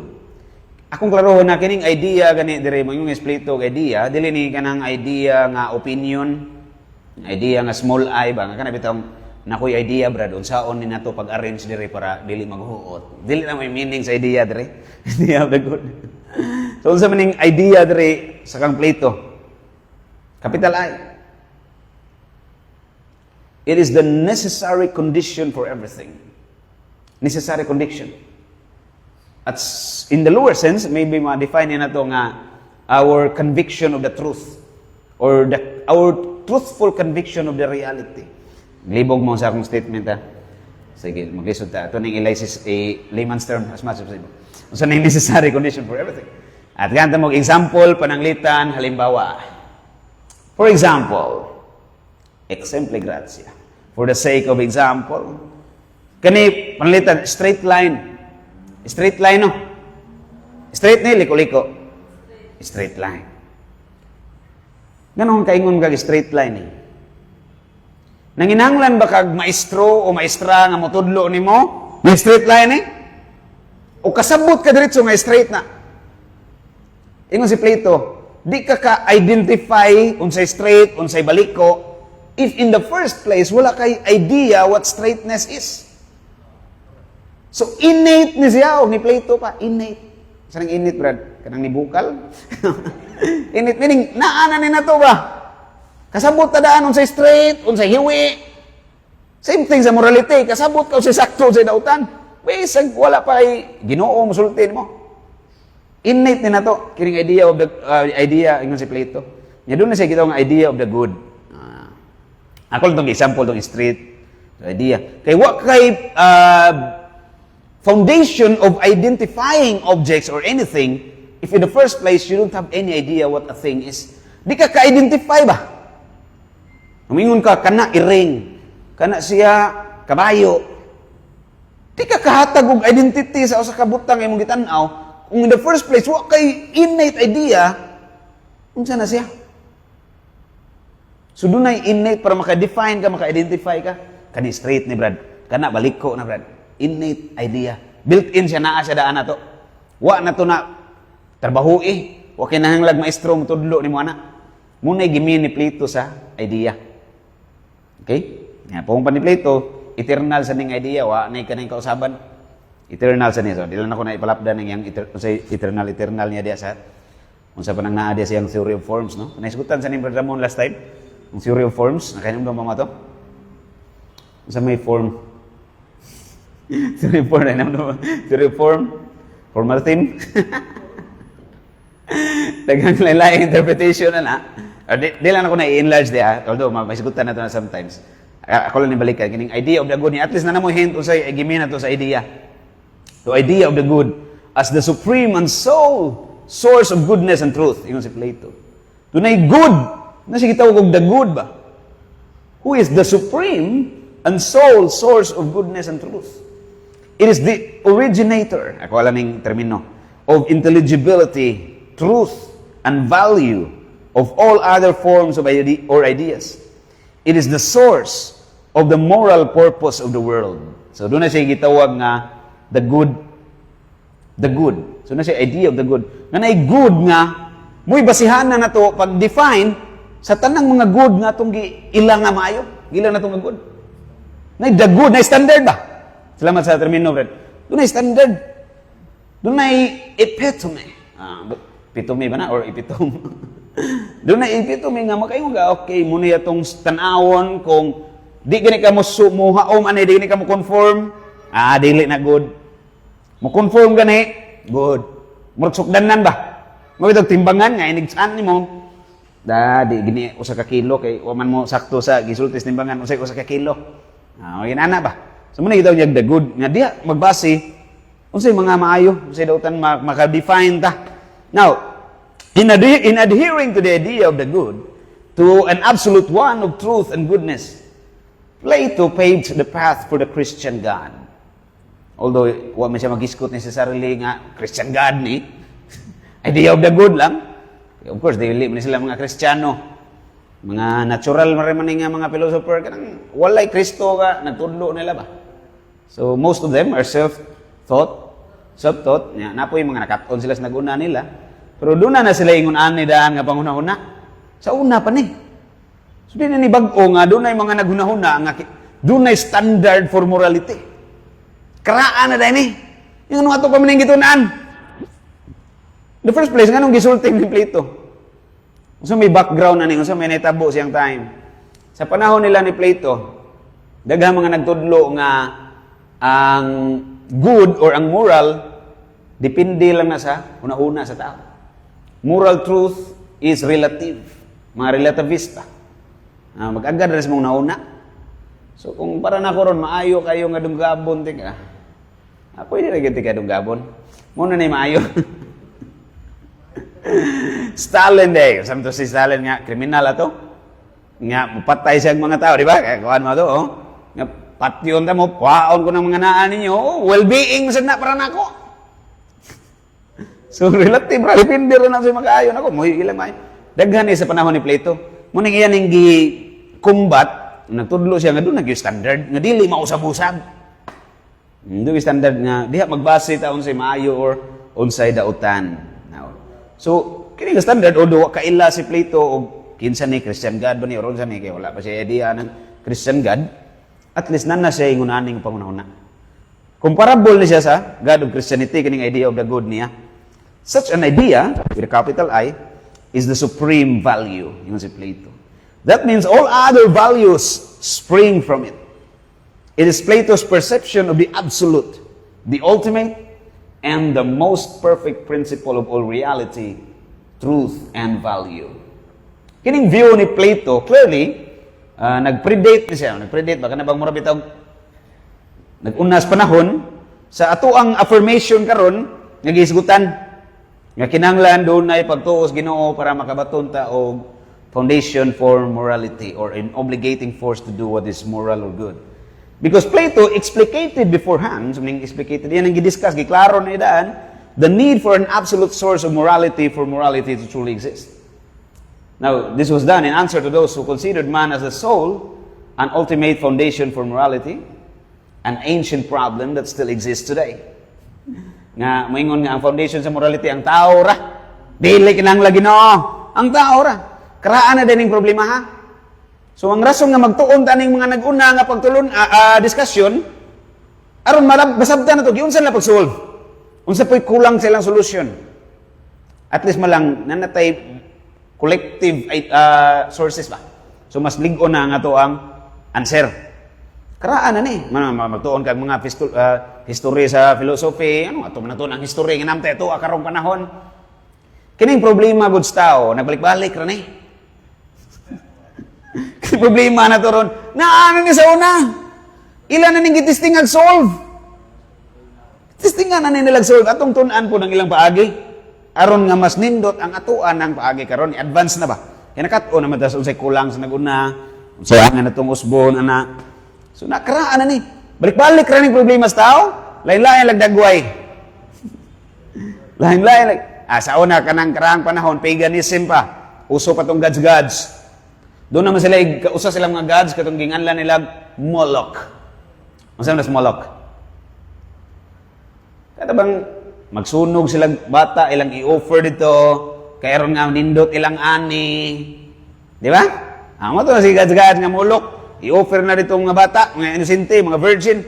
Akong klarohon na kining idea gani dire mo yung Plato idea, dili ni kanang idea nga opinion, idea nga small I ba nga kana bitong nakoy idea brad unsaon ni nato pag-arrange dire para dili maghuot. Dili na may meaning sa idea dire. Idea of the good. So unsa man ning idea dire sa kang Plato? Capital I. It is the necessary condition for everything. Necessary condition. At in the lower sense, maybe ma-define na ito nga our conviction of the truth or our truthful conviction of the reality. Libog mo sa akong statement ha. Sige, mag-lisod ta. Ito ning layman's term as much as possible. So, na necessary condition for everything. At ganta mo example, pananglitan, halimbawa. For example, exempli gratia. For the sake of example, kani panlitan straight line. Straight line no. Straight ni liko-liko. Straight line. Ganon kaingon kag straight line eh. Nanginanglan ba kag maestro o maestra nga motudlo nimo? Nga straight line eh? O kasabot ka diretso nga straight na. Ingon si Plato, di ka ka-identify unsay straight, unsay baliko, if in the first place, wala kay idea what straightness is. So innate ni siya o ni Plato pa, innate. Saan ang innate, Brad? Kanang ni bukal? Innate meaning naana ni na to ba? Kasabot ta daan unsay straight, unsay hiwi. Same thing sa morality, kasabot ka unsay sakto unsay dautan. Bisag wala pa ay Ginoo musulti mo. Innate ni na to, kining idea of the ingon si Plato. Nya doon na siya gitaw nga idea of the good. Ako lang itong example, itong straight idea. Kay what kay foundation of identifying objects or anything, if in the first place you don't have any idea what a thing is, di ka ka-identify ba? Humingon ka, kana iring, kana siya kabayo. Di ka kahatag og identity sa usa ka butang imong gitan-aw, kung in the first place, what kay innate idea, unsa na siya? So doon ay innate para maka-define ka, maka-identify ka. Kani straight ni Brad. Kana baliko na Brad. Innate idea. Built-in siya, naa siya daan na to. Wa na to na trabahui. Wa kinahanglag maestro mo tudlo ni mo ana. Muna gimin ni Plato sa idea. Okay? Nga pong pa ni Plato, eternal sa ning idea, wa na kanang kausaban. Eternal sa niya. So, di lang ako na ipalapdan ng yung eternal niya diya sa unsa pa nang naa diya siyang theory of forms, no? Naisgutan sa ni Brother Ramon last time. Ang theory of forms, nakainom daw mga to? Sa may form. Theory of form, theory of form, formaltin. Daghang lain-lain interpretation na. Di lang ako na i-enlarge diya, although maisigutan na to na sometimes. Ako lang nibalikan, kining idea of the good, at least na mo hint usay gimin na to sa idea. The idea of the good as the supreme and sole source of goodness and truth. Ingon si Plato. Dunay good. Na siya gitawag og the good ba? Who is the supreme and sole source of goodness and truth. It is the originator, ako alam ng termino, of intelligibility, truth, and value of all other forms of or ideas. It is the source of the moral purpose of the world. So doon na siya gitawag nga the good. The good. So na siya idea of the good. Nga na good nga, muy basihan na to pag-define sa tanang mga good nga itong ilang nga maayo. Ilang na itong good. Na the good, na standard ba? Salamat sa termino, Fred. Doon na standard. Doon na epitome. Epitome ba na? Or epitome? Doon na epitome nga, makayo nga, okay, muna itong tanawon kung di gani ka mo sumuhaom, di gani ka mo conform, dili na good. Mo conform gani, good. Mursukdanan ba? Mo itong timbangan nga, inigsaan ni mo, di gini usa ka kilo kay waman mo sakto sa gisultis timbangan usa ka kilo. Ginana ba? So muna gitaw niya the good nga diha magbase unsay mga maayo, unsay dautan maka-define ta. Now, in adhering to the idea of the good, to an absolute one of truth and goodness, Plato paved the path for the Christian God. Although wa man siya magiskot necessarily nga Christian God ni idea of the good lang. Of course, dili man sila mga Kristiyano. Mga natural man nga mga philosopher, kanang walay Kristo ka, nagtudlo nila ba? So, most of them are self-taught. Napoy mga nakaton sila sa nag-una nila. Pero doon na sila ingon-an ni daan nga panghuna-huna. Sa una pa ni. So, di na ni bag-o nga, doon na yung mga naghuna-huna, doon na standard for morality. Karaan na dahil ni. Yung ano ato kami nang gitunaan. In the first place, nga nung gisulting ni Plato. So may background na ning, so may netabo siyang time. Sa panahon nila ni Plato, daghang mga nagtudlo nga ang good or ang moral depende lang na sa una-una sa tao. Moral truth is relative. Mga relativista. Mag-agad rin sa mga una. So kung para na ko ron, maayo kayo nga dunggabon, tika. Pwede rin ka dunggabon. Muna na yung maayo. Stalin day. Sabi to si Stalin nga, kriminal ato. Nga, patay siyang mga tao, di ba? Kaya kuhan mo ito, oh. Nga, patyon ta mo, paon ko ng mga naan ninyo, oh. Well-being sa na para nako. So, relative, depende rin ang siya mag-aayon ako. Muhi ilang maayo. Daghan sa panahon ni Plato. Muning iyan yung gi-combat, nagtudlo siya nga doon, nag-standard, nga dili mausab-usab. Doon standard nga, diha magbase ta unsay maayo or unsay dautan. So, kini nga standard, although kaila si Plato o kinsa ni Christian God ba ni or unsa ni kay wala pa siya idea ng Christian God, at least nan na siya ingunaning pangunahuna. Comparable ni siya sa God of Christianity, kining idea of the good niya. Such an idea, with a capital I, is the supreme value, yung si Plato. That means all other values spring from it. It is Plato's perception of the absolute, the ultimate, and the most perfect principle of all reality, truth, and value. Kining view ni Plato, clearly, nag-predate ni siya. Nag-predate, baka na bang mura bitag nag-unas panahon sa ato ang affirmation karon nga gihisgutan nga kinahanglan doon ay pagtuos Ginoo para makabaton ta og foundation for morality or an obligating force to do what is moral or good. Because Plato explicated beforehand, so explicated yan ang gidiscuss, giklaro na idaan, the need for an absolute source of morality for morality to truly exist. Now, this was done in answer to those who considered man as the soul, an ultimate foundation for morality, an ancient problem that still exists today. Nga, maingon nga, ang foundation sa morality, ang tao ra. Dili kinahanglan Ginoo. Ang tao ra. Karaan na din yung problema, ha? So, ang rason nga magtuon taning mga nag-una nga pagtulon, discussion, aron masabtan na ito, giunsan na pag-solve. Unsa po'y kulang silang solusyon. At least malang, nanatay collective sources ba? So, mas ligon na nga to ang answer. Karaan na ni. Magtuon kag mga history sa philosophy. Ano ato man ang history nga namte ito karong panahon. Kining problema gud sa tao, nagbalik-balik ra ni. Kining problema na to ron. Naano ni sa una? Ilan na ning gitisting ag solve? Tistingan na nilang solve atong tun-an po ng ilang paagi. Aron nga mas nindot ang atuan ng paagi karon, advance na ba? Kaya nakat-o naman tas unsay kulang sa naguna. Unsay nga natong usbon ana. So nakaraan na ni. Balik-balik ra ning problema sa tao. Lain-lain lagdagway. Lain-lain sa una kanang karaang panahon paganism pa. Uso pa tong gods. Doon naman sila usa sila mga gods katong ginganlan nila Moloch. Unsa man sa Moloch? Kada bang magsunog silang bata ilang i-offer dito kay aron nga nindot ilang ani. Di ba? Amo to na si gods nga Moloch. I-offer na dito mga bata, mga inosente, mga virgin.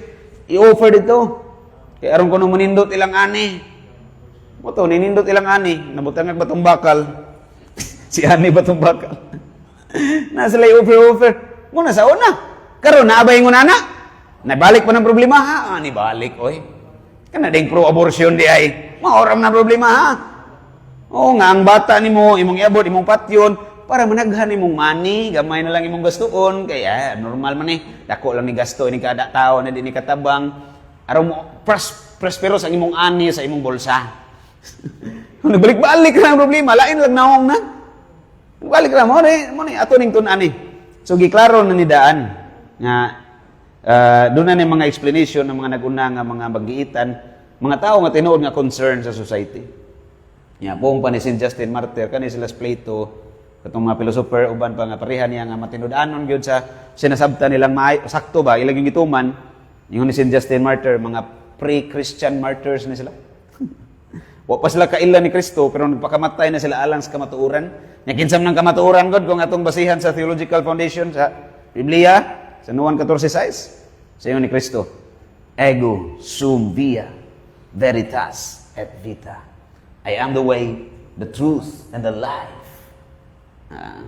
I-offer dito. Kaya aron ko nung manindot ilang ani. Moto, ninindot ilang ani. Nabutang ng batong bakal. Si ani batong bakal. Na sila i-offer. Muna sa una. Karon naabay ng una na. Nabalik pa ng problema ha. Nibalik, oy. Kana ding pro-abortion di ay. Maoram na problema ha. Oo nga, ang bata ni mo, imong iabot, imong patyon, para managhan imong money, gamay na lang imong gastuon, kaya normal man dako lang ni gasto ini kada tao na di ni katabang, aron mo prosperous ang imong ani sa imong bulsa. Nabalik-balik lang ang problema, lain lang naong na. Balik ra mo ni ato ning tun-an ni. So giklaro na ni daan nga doon na ni mga explanation ng mga nag-una nga mga magiitan, mga tao nga tinuod nga concern sa society. Ya, pong pa ni Saint Justin Martyr kani sila Plato, katong mga philosopher uban pa nga pareha niya nga matinud-anon gyud sa sinasabta nilang sakto ba ilang gituman yung ni Saint Justin Martyr, mga pre-Christian martyrs ni sila. Wa pa sila kailan ni Kristo pero nagpakamatay na sila alang sa kamatuoran. Nya kinsam ng kamatuoran god kung atong basihan sa theological foundation sa Biblia sa Juan 14:6 sa ni Kristo. Ego sum via veritas et vita. I am the way, the truth, and the life.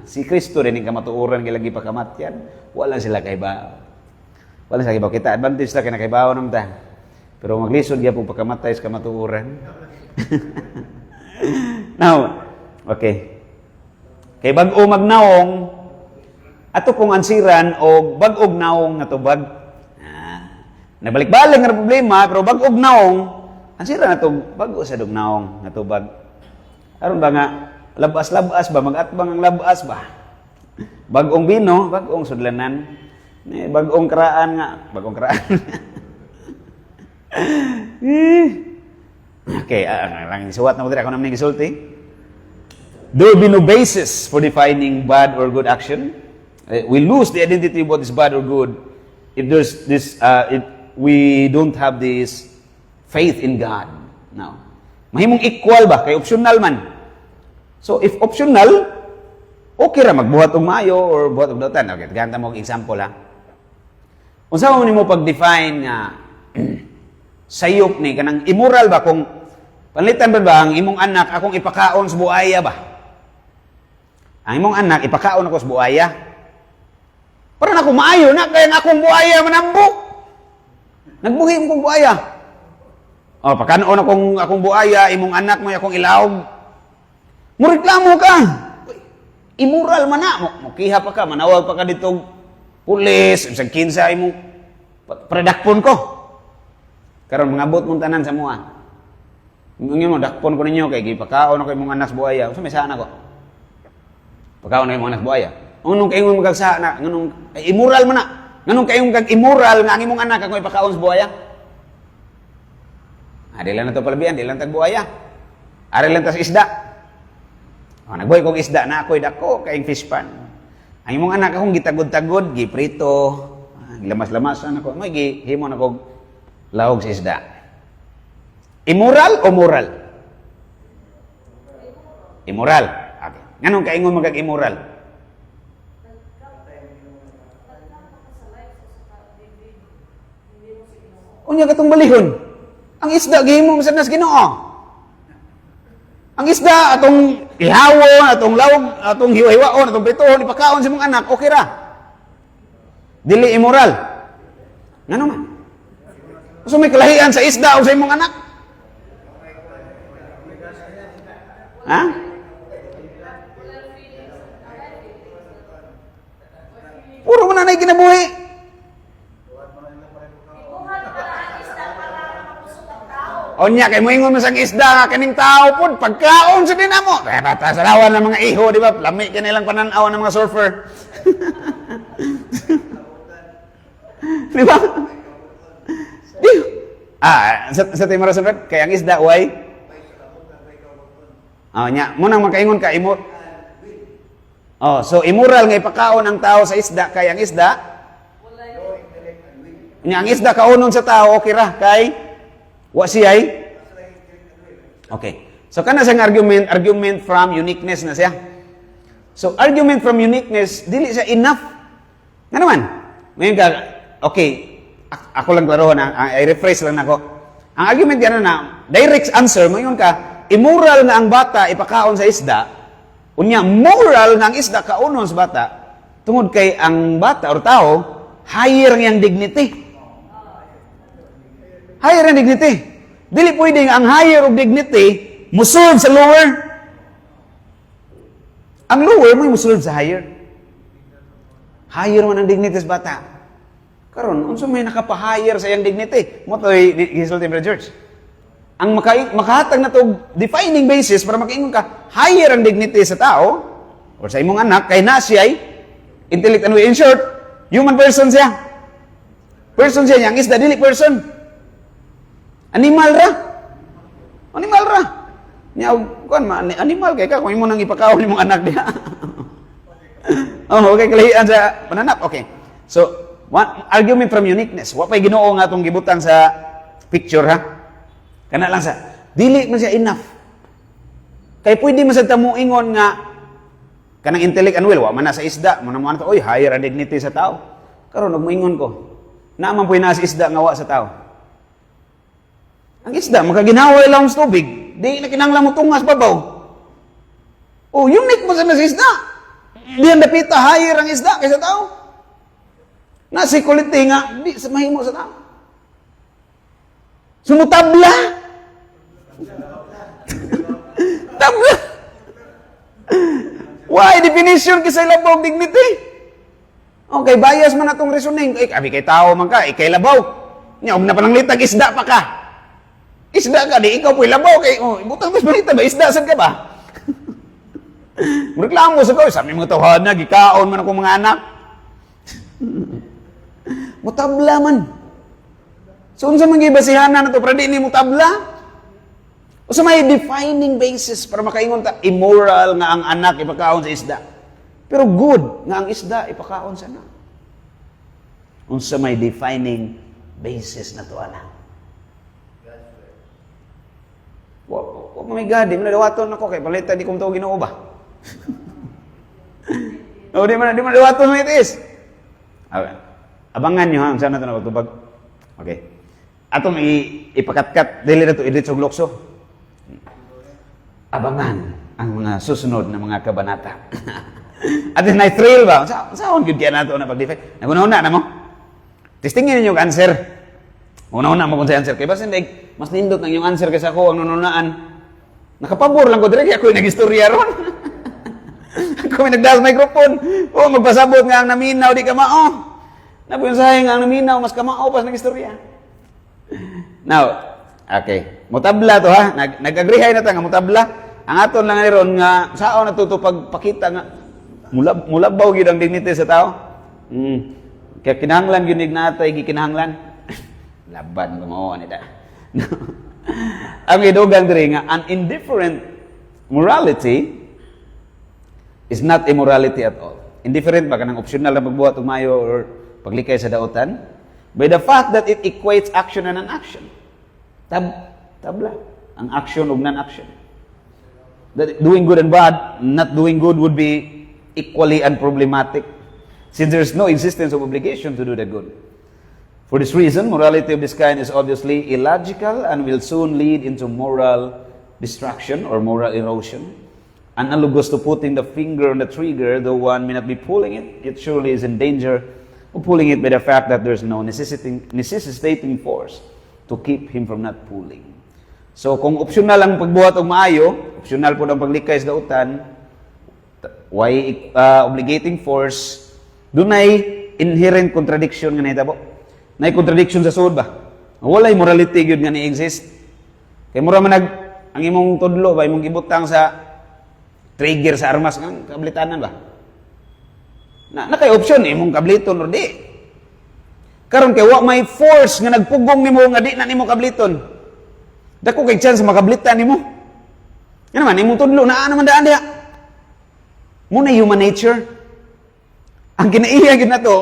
Si Kristo rin yung kamatuoran gilagi pagkamatyan. Wala sila kaibaw. Wala sila kaibaw. Kita advantage sila kaya nakaibaw naman ta. Pero maglisod niya po pagkamatay sa kamatuoran. Now, okay. Kay bag-o magnaong, ato pong ansiran o bag-og naong nga tubag. Nabalik-balik nga problema, pero bag-og naong, ansiran na to, bag-o sa dugnaong nga tubag. Aron ba nga, labas-labas ba? Mag-atbang ang labas ba? Bagong bino, bagong sudlanan. Bagong karaan nga. Bagong karaan. Okay, ang isuwat na mo dira ako naman gisulti. There will be no basis for defining bad or good action. We lose the identity of what is bad or good if there's this, if we don't have this faith in God. Now, mahimong equal ba? Kay optional man. So, if optional, okay ra magbuhat og maayo or buhat og dautan. Okay, ganta mo og example ha. Unsa mo nimo pag-define nga sayop ni kanang immoral ba kung palitan ba ang imong anak akong ipakaon sa buaya ba? Ang imong anak ipakaon ako sa buaya. Para na ko maayo na kaya nga akong buaya manambok. Nagbuhi akong buaya. Oh, pakanoon akong buaya, imong anak mo akong ilawog. Mureklamo ka. Immoral man na. Mukiha pa ka, manawag pa ka dito pulis, isang kinsa imong predakpon ko. Karon mga bot mong tanan sa mua. Ngayon mo, dakpon ko ninyo, kay gipakaon ako imong anak sa buaya. Sa may saan ako? Pakaon na imong anak sa buaya. Nganong kayo magkagsa na, nganong, immoral man na. Nganong kayo immoral nga ang imong anak ako ipakaon sa buaya? Di lang na ito palabihan, di lang tagbuaya. Ari lang tas isda. Nagbuhay kong isda na ako'y dako, kayong fish pan. Ang imong anak akong gitagod-tagod, giprito, gilamas-lamasan ako, may gihimo na kong lahog sa isda. Immoral o moral? Immoral. Okay. Nganong kaingon magag-immoral? Unya katong balihon. Ang isda gihimo sa nas Ginoo. Ang isda atong ihawon, atong lawog, atong hiwa-hiwaon, atong pritohon, ipakaon sa imong anak, okay ra. Dili immoral. Ngano man? So may kalahian sa isda o sa imong anak? Ha? Puro man na kinabuhi. Onya kay moingon mo sang isda kaning tao pud pagkaon sa dinamo. Bata sa lawan ng mga iho, di ba? Lami kanilang pananaw ng mga surfer. Di ba? Sa timara sunod kay ang isda way. Nya mo nang makaingon ka imo. So immoral nga ipakaon ang tao sa isda kay ang isda. Nya ang isda kaunon sa tao okay ra kay wa siya'y? Okay. So, kana siyang argument from uniqueness na siya. So, argument from uniqueness, dili siya enough. Nga naman? Ngayon ka, okay, ako lang klaroon, I rephrase lang ako. Ang argument yan na, direct answer, ngayon ka, immoral na ang bata ipakaon sa isda, unya, moral na ang isda kaunon sa bata, tungod kay ang bata or tao, higher niyang dignity. Higher ang dignity. Dili pwedeng ang higher of dignity musulod sa lower. Ang lower mo musulod sa higher. Higher man ang dignity sa bata. Karon, unsa may nakapa-higher sa iyang dignity? Mo to'y gisulti sa church. Ang makahatag na to defining basis para makaingon ka, higher ang dignity sa tao or sa imong anak kay na siya'y intellect and in short, human person siya. Person siya, yang isda dili person. Animal ra. Animal ra. Nya kuan animal kay ka kung imo nang ipakaon imong anak diha. Okay, kalahian sa pananap. Okay. So, one argument from uniqueness. Wa pay Ginoo nga atong gibutang sa picture ha. Kana lang sa dili man siya enough. Kay pwede man sa tamo ingon nga kanang intellect and will wa man na sa isda, mo naman oy higher ang dignity sa tao. Karon og moingon ko. Naman po na sa isda nga wa sa tao. Ang isda, makaginaway lang sa tubig. Di na kinanglan mo tungas babaw. Oh, unique mo sa isda. Di ang dapita, higher ang isda kaysa tao. Nasi kuliti nga, di sa mahimo sa tao. Sumutabla. Tabla. Why? Definition kisa labaw dignity. Okay, bias man atong reasoning. Kami kay tao man ka, kay labaw. Nya, og na pananglitag isda pa ka. Isda ka, di ikaw po'y labaw kay, butang mas balita ba, isda sad ka ba? Reklamo sa ko, sabi mga tawhan na, gikaon man akong mga anak. Mutabla man. So, unsa man gibasihanan na to, para di ni mutabla? O sa may defining basis para makaingon ta, immoral nga ang anak ipakaon sa isda. Pero good nga ang isda ipakaon sa anak. Unsa may defining basis na to, anak. Oh my God, di mo nadawaton ako kay palita di kong tawag Ginoo ba? O di mo nadawaton mo itis. Abangan nyo ha, saan natin ako tubag? Okay. atong ipakatkat dili na to iditsog lokso. Abangan ang mga susunod na mga kabanata. At na thrill ba? Saan gyud kaya nato na pag-defect? Naguna-una na mo. Testingin ninyo ang answer. Una-una mo kung sa answer kay basin like mas nindot nang yung answer kaysa ako ang nununaan. Nakapabor lang ko dire kay ako yung nagistorya ron. Ako may nagdaas microphone. Oh, magpasabot nga ang naminaw di ka mao. Napunsahe nga ang naminaw mas kamao pas nagistorya. Now, okay. Mutabla to ha. Nag-agreehay na ta nga mutabla. Ang aton lang ron nga sao natutupag pakita nga mulabaw gid ang dignity sa tao. Kaya kinahanglan gyud natay gikinahanglan. Laban ko mao ani da. Ang idugang diri nga an indifferent morality is not immorality at all. Indifferent ba kanang optional na pagbuhat og mayo or paglikay sa daotan by the fact that it equates action and non-action. Tabla ang action ug non-action. That doing good and bad, not doing good would be equally unproblematic since there is no existence of obligation to do the good. For this reason, morality of this kind is obviously illogical and will soon lead into moral distraction or moral erosion. Analogous to putting the finger on the trigger, though one may not be pulling it, it surely is in danger of pulling it by the fact that there is no necessitating force to keep him from not pulling. So, kung optional ang pagbuhat og maayo, optional po ang paglikay sa dautan, why obligating force, dunay inherent contradiction nga nahitabo. Nay contradiction sa sud ba? Walay morality gyud nga ni-exist. Kay mura man ang imong tudlo ba imong gibutang sa trigger sa armas ng kablitanan ba? Na kay option imong kabliton or di. Karon kay wa may force nga nagpugong nimo nga di na nimo kabliton. Dako kay chance makablitan nimo. Yan naman imong tudlo naa naman daan diha. Muna human nature. Ang kinaiya gid nato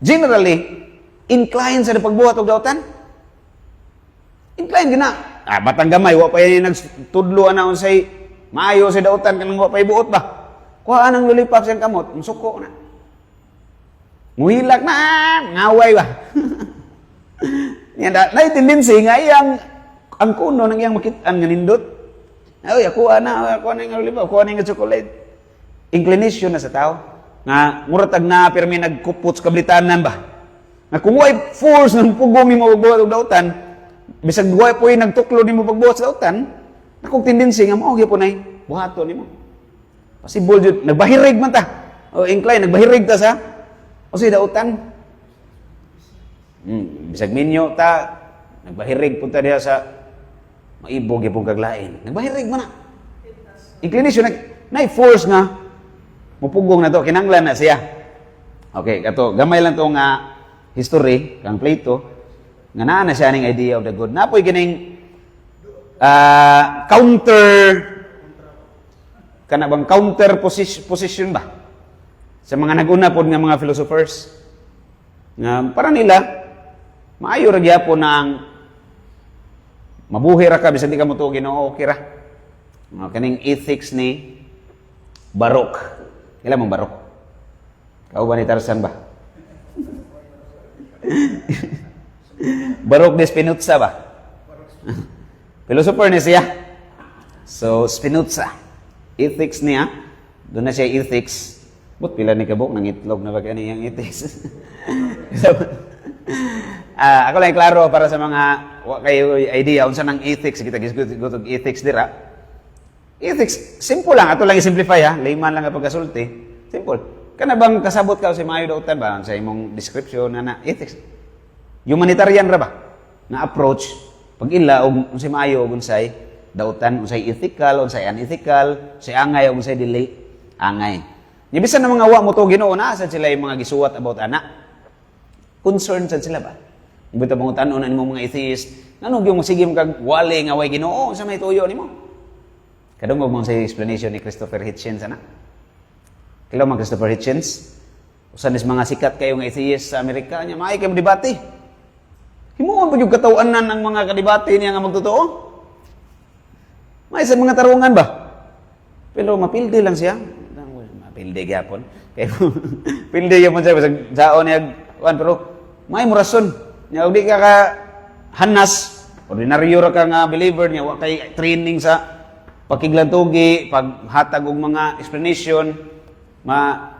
generally incline sa pagbuhat og dautan. Incline gina. Batang gamay wa pa yan nagtudlo ana unsay maayo sa dautan kanang wa pa ibuot ba. Kuhaan ang lollipop sa kamot, musuko na. Muhilak na, ngaway ba. Yan da, na tendency nga iyang ang kuno nang iyang makitaan nga nindot. Ay, ako na yung lollipop, kuha na yung chocolate. Inclination na sa tao. Nga muratag na pirmi nagkupot sa kablitanan ba. Nga kung way force ng pugong nimo pagbuhat og dautan, bisag way po nagtuklo nimo pagbuhat sa dautan, nakong tendency nga mao gyapon ay buhaton nimo. Possible jud nagbahirig man ta. O incline nagbahirig ta sa o sa dautan. Bisag minyo ta nagbahirig punta diha sa maibog gyapon kaglain. Nagbahirig man na. Inclination na force nga mupugong na to kinanglan na siya. Okay, kato gamay lang to nga history kang Plato nga naa na siya ning idea of the good. Napoy gining counter position ba sa mga naguna pod nga mga philosophers nga para nila maayo ra gyapon ang mabuhi ra ka bisan di ka mo to Ginoo okay ra. Kaning ethics ni Baruch. Kailan mong Baruch? Kau ba ni Tarzan ba? Baruch de Spinoza ba? Philosopher ni siya. So, Spinoza. Ethics niya. Doon na siya ethics. But pila ni kabuk ng itlog na bagay niyang ethics. Ako lang klaro para sa mga kayo idea unsa nang ethics kita gisgutog ethics dira. Ethics simple lang ato lang i-simplify ha. Layman lang ang pagkasulti. Simple. Kana bang kasabot ka sa mayo dautan ba sa imong description na ethics? Humanitarian ra ba? Na approach pag ila og unsay maayo og unsay dautan, unsay ethical, unsay unethical, unsay angay og unsay dili angay. Nya bisan na mga wa mo to Ginoo na sa sila yung mga gisuwat about ana. Concerned sad sila ba? Ug bitaw mga tan-on nimo mga atheist, ngano gyud mo sige kag wali nga way Ginoo sa may tuyo nimo? Kadung mo sa explanation ni Christopher Hitchens ana. Kailan man Christopher Hitchens? Usan is mga sikat kayo nga atheist sa Amerika nya maay kay debate. Himuon pa yung katawanan ng mga kadibate niya nga magtotoo. May sa mga tarungan ba? Pero mapildi lang siya. Mapildi gyapon. Kaya pildi gyapon siya. Saon niya, pero may mo rason. Nya di ka hanas, ordinaryo ra ka nga believer niya, wa kay training sa pakiglantugi, paghatag og mga explanation,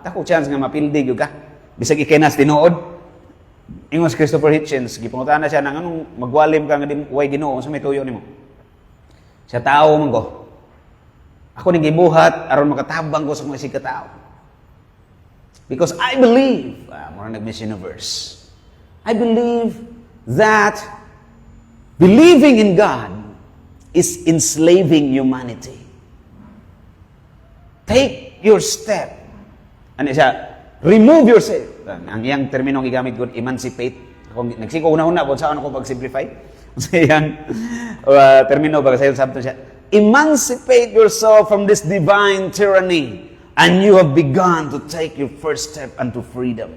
tako chance nga mapildig ka. Bisag ikay nas tinuod. Ingos Christopher Hitchens, gipangutan na siya nang anong magwalim ka nga di way Ginoo sa may tuyo nimo. Siya tao man ko. Ako ning gibuhat aron makatabang ko sa mga isig ka tao. Because I believe, mura nag-Miss Universe. I believe that believing in God is enslaving humanity. Take your step. Ano siya? Remove yourself. Ang iyang terminong igamit ko, emancipate. Kung nagsiko una-una, kung saan ako pag-simplify. Sa iyang termino, baga sa'yo sabto siya, emancipate yourself from this divine tyranny and you have begun to take your first step unto freedom.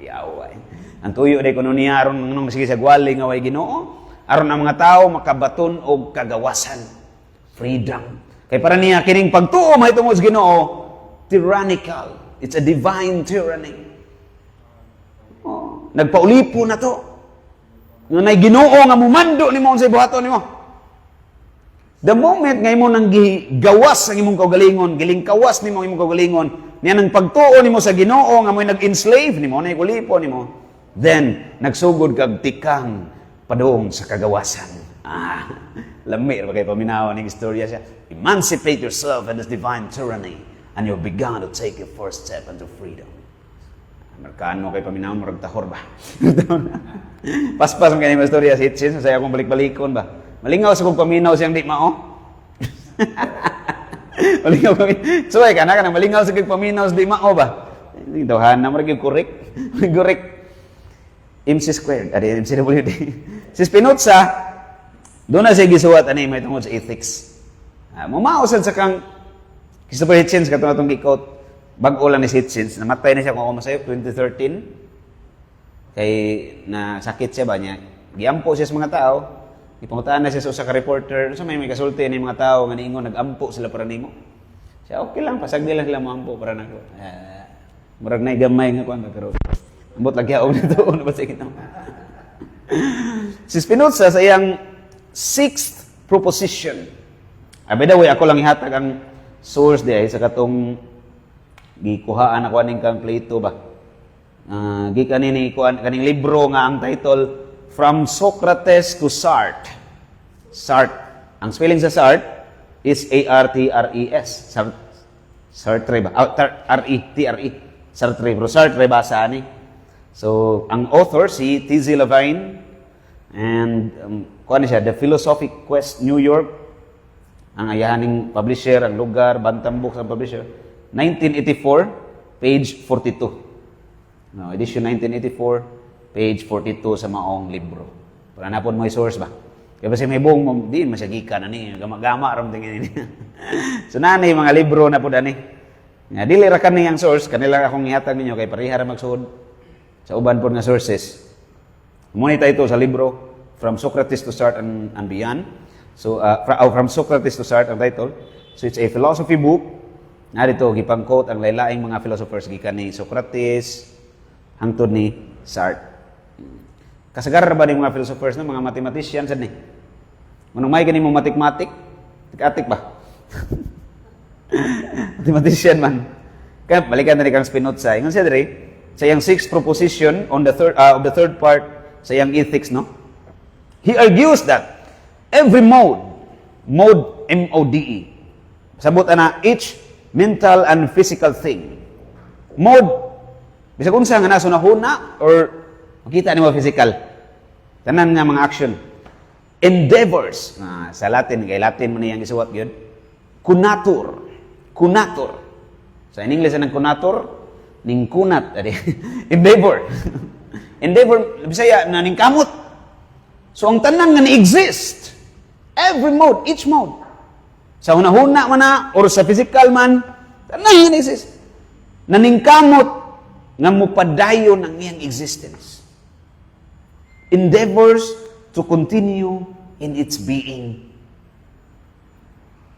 Yaway. Ang tuyo na kuno niya, aron nung sige sa gwali nga way Ginoo, aron ang mga tao makabaton og kagawasan. Freedom. Kay para niya kining pagtuo mahitungod sa Ginoo, tyrannical. It's a divine tyranny. Nagpaulipo na to. Nga nay Ginoo nga mumando nimo sa buhaton nimo. The moment nga imo nang gigawas ang imong kaugalingon, gilingkawas nimo ang imong kaugalingon, niya nang pagtuo nimo sa Ginoo nga mo'y nag-enslave nimo, nay kulipo nimo, then nagsugod kag tikang padung sa kagawasan. Lami ra kay paminaw ning istorya siya. Emancipate yourself from this divine tyranny and you've begun to take your first step into freedom. Amerikano kay paminaw murag tahor ba? Paspas ang kanang istorya sa Hitchens, saya akong balik-balikon ba. Malingaw sa kong paminaw siyang di mao. Malingaw kami. Suway ka na malingaw sa kong paminaw sa di mao ba? Hindi daw na marag yung correct. Correct. MC squared. Adi, MCWD. Si Spinoza, doon na siya gisuwat ani may tungod sa ethics. Mumausan sa kang Christopher Hitchens katong atong gi-quote. Bag-o lang ni Hitchens. Namatay na siya kung ako masayop 2013. Kay na sakit siya ba niya. Giampo siya sa mga tao. Ipangutaan na siya sa usa ka reporter. So may kasulti ni mga tao nga niingon nag-ampo sila para nimo. Siya okay lang pasagdi lang sila moampo para nako. Murag nay gamay nga kuan pero ambot lagyaw nito ano ba sa kinao. Si Spinoza sa iyang sixth proposition. By the way, ako lang ihatag ang source di ay sa katong gikuhaan ako aning kang Plato ba. Gikanini kuan kaning libro nga ang title From Socrates to Sartre. Sartre. Ang spelling sa Sartre is A-R-T-R-E-S. Sartre ba? R-E-T-R-E. Sartre. Pero Sartre basa ni. So, ang author si T.Z. Levine and kuha siya, The Philosophic Quest, New York. Ang ayahaning publisher, ang lugar, Bantam Books ang publisher. 1984, page 42. No, edition 1984. Page 42 sa maong libro. Para na po may source ba? Kaya ba siya may buong mo, di masyagika na ni, gama-gama aram tingin niya. So na mga libro na po dani. Nga, dili ra kani ang source, kanila akong ihatag ninyo, kay parihara magsuod sa uban po nga sources. Munita ito sa libro, From Socrates to Sartre and Beyond. So, From Socrates to Sartre ang title. So it's a philosophy book. Nga dito, gipang-quote ang laylaing mga philosophers, gikan ni Socrates, hangtod ni Sartre. Kasagaran ba ng mga philosophers na mga mathematicians ni? Manong may ganing mo matik-matik? Tik-atik ba? Mathematician man. Kaya balikan na ni kang Spinoza. Ingon siya diri, sa iyang sixth proposition on the third part sa iyang ethics, no? He argues that every mode M-O-D-E, sabot na each mental and physical thing. Mode, bisag unsa nga naso na huna or makita nimo physical. Tanan nga mga action. Endeavors. Sa Latin, kay Latin mo niyang isuwat yun. Kunatur. Kunatur. Sa in English ng kunatur, ning kunat. Endeavor. Endeavor, Bisaya, na ning kamot. So ang tanan nga ni-exist. Every mode, each mode. Sa hunahuna man na, or sa physical man, tanan nga ni-exist. Na ning kamot, nga mupadayon ang iyang existence. Endeavors to continue in its being.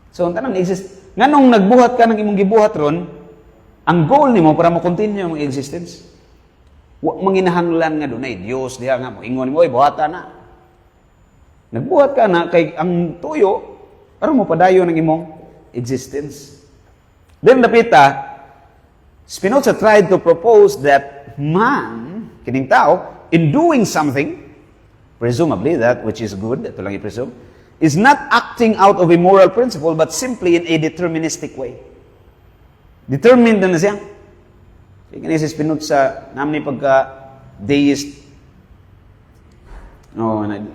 So, ang tanong exist. Nga nung nagbuhat ka ng imong gibuhat ron, ang goal nimo para mo-continue ang existence. Wa manginahanglan nga dunay Dios diha nga mo ingon mo, buhata na. Nagbuhat ka na kay ang tuyo, aron mo padayon ng imong existence. Then napita, Spinoza tried to propose that man, kining tao, in doing something, presumably that which is good, ito lang i-presume, is not acting out of a moral principle but simply in a deterministic way. Determined na siya. Kaya si Spinoza, namin pagka-deist,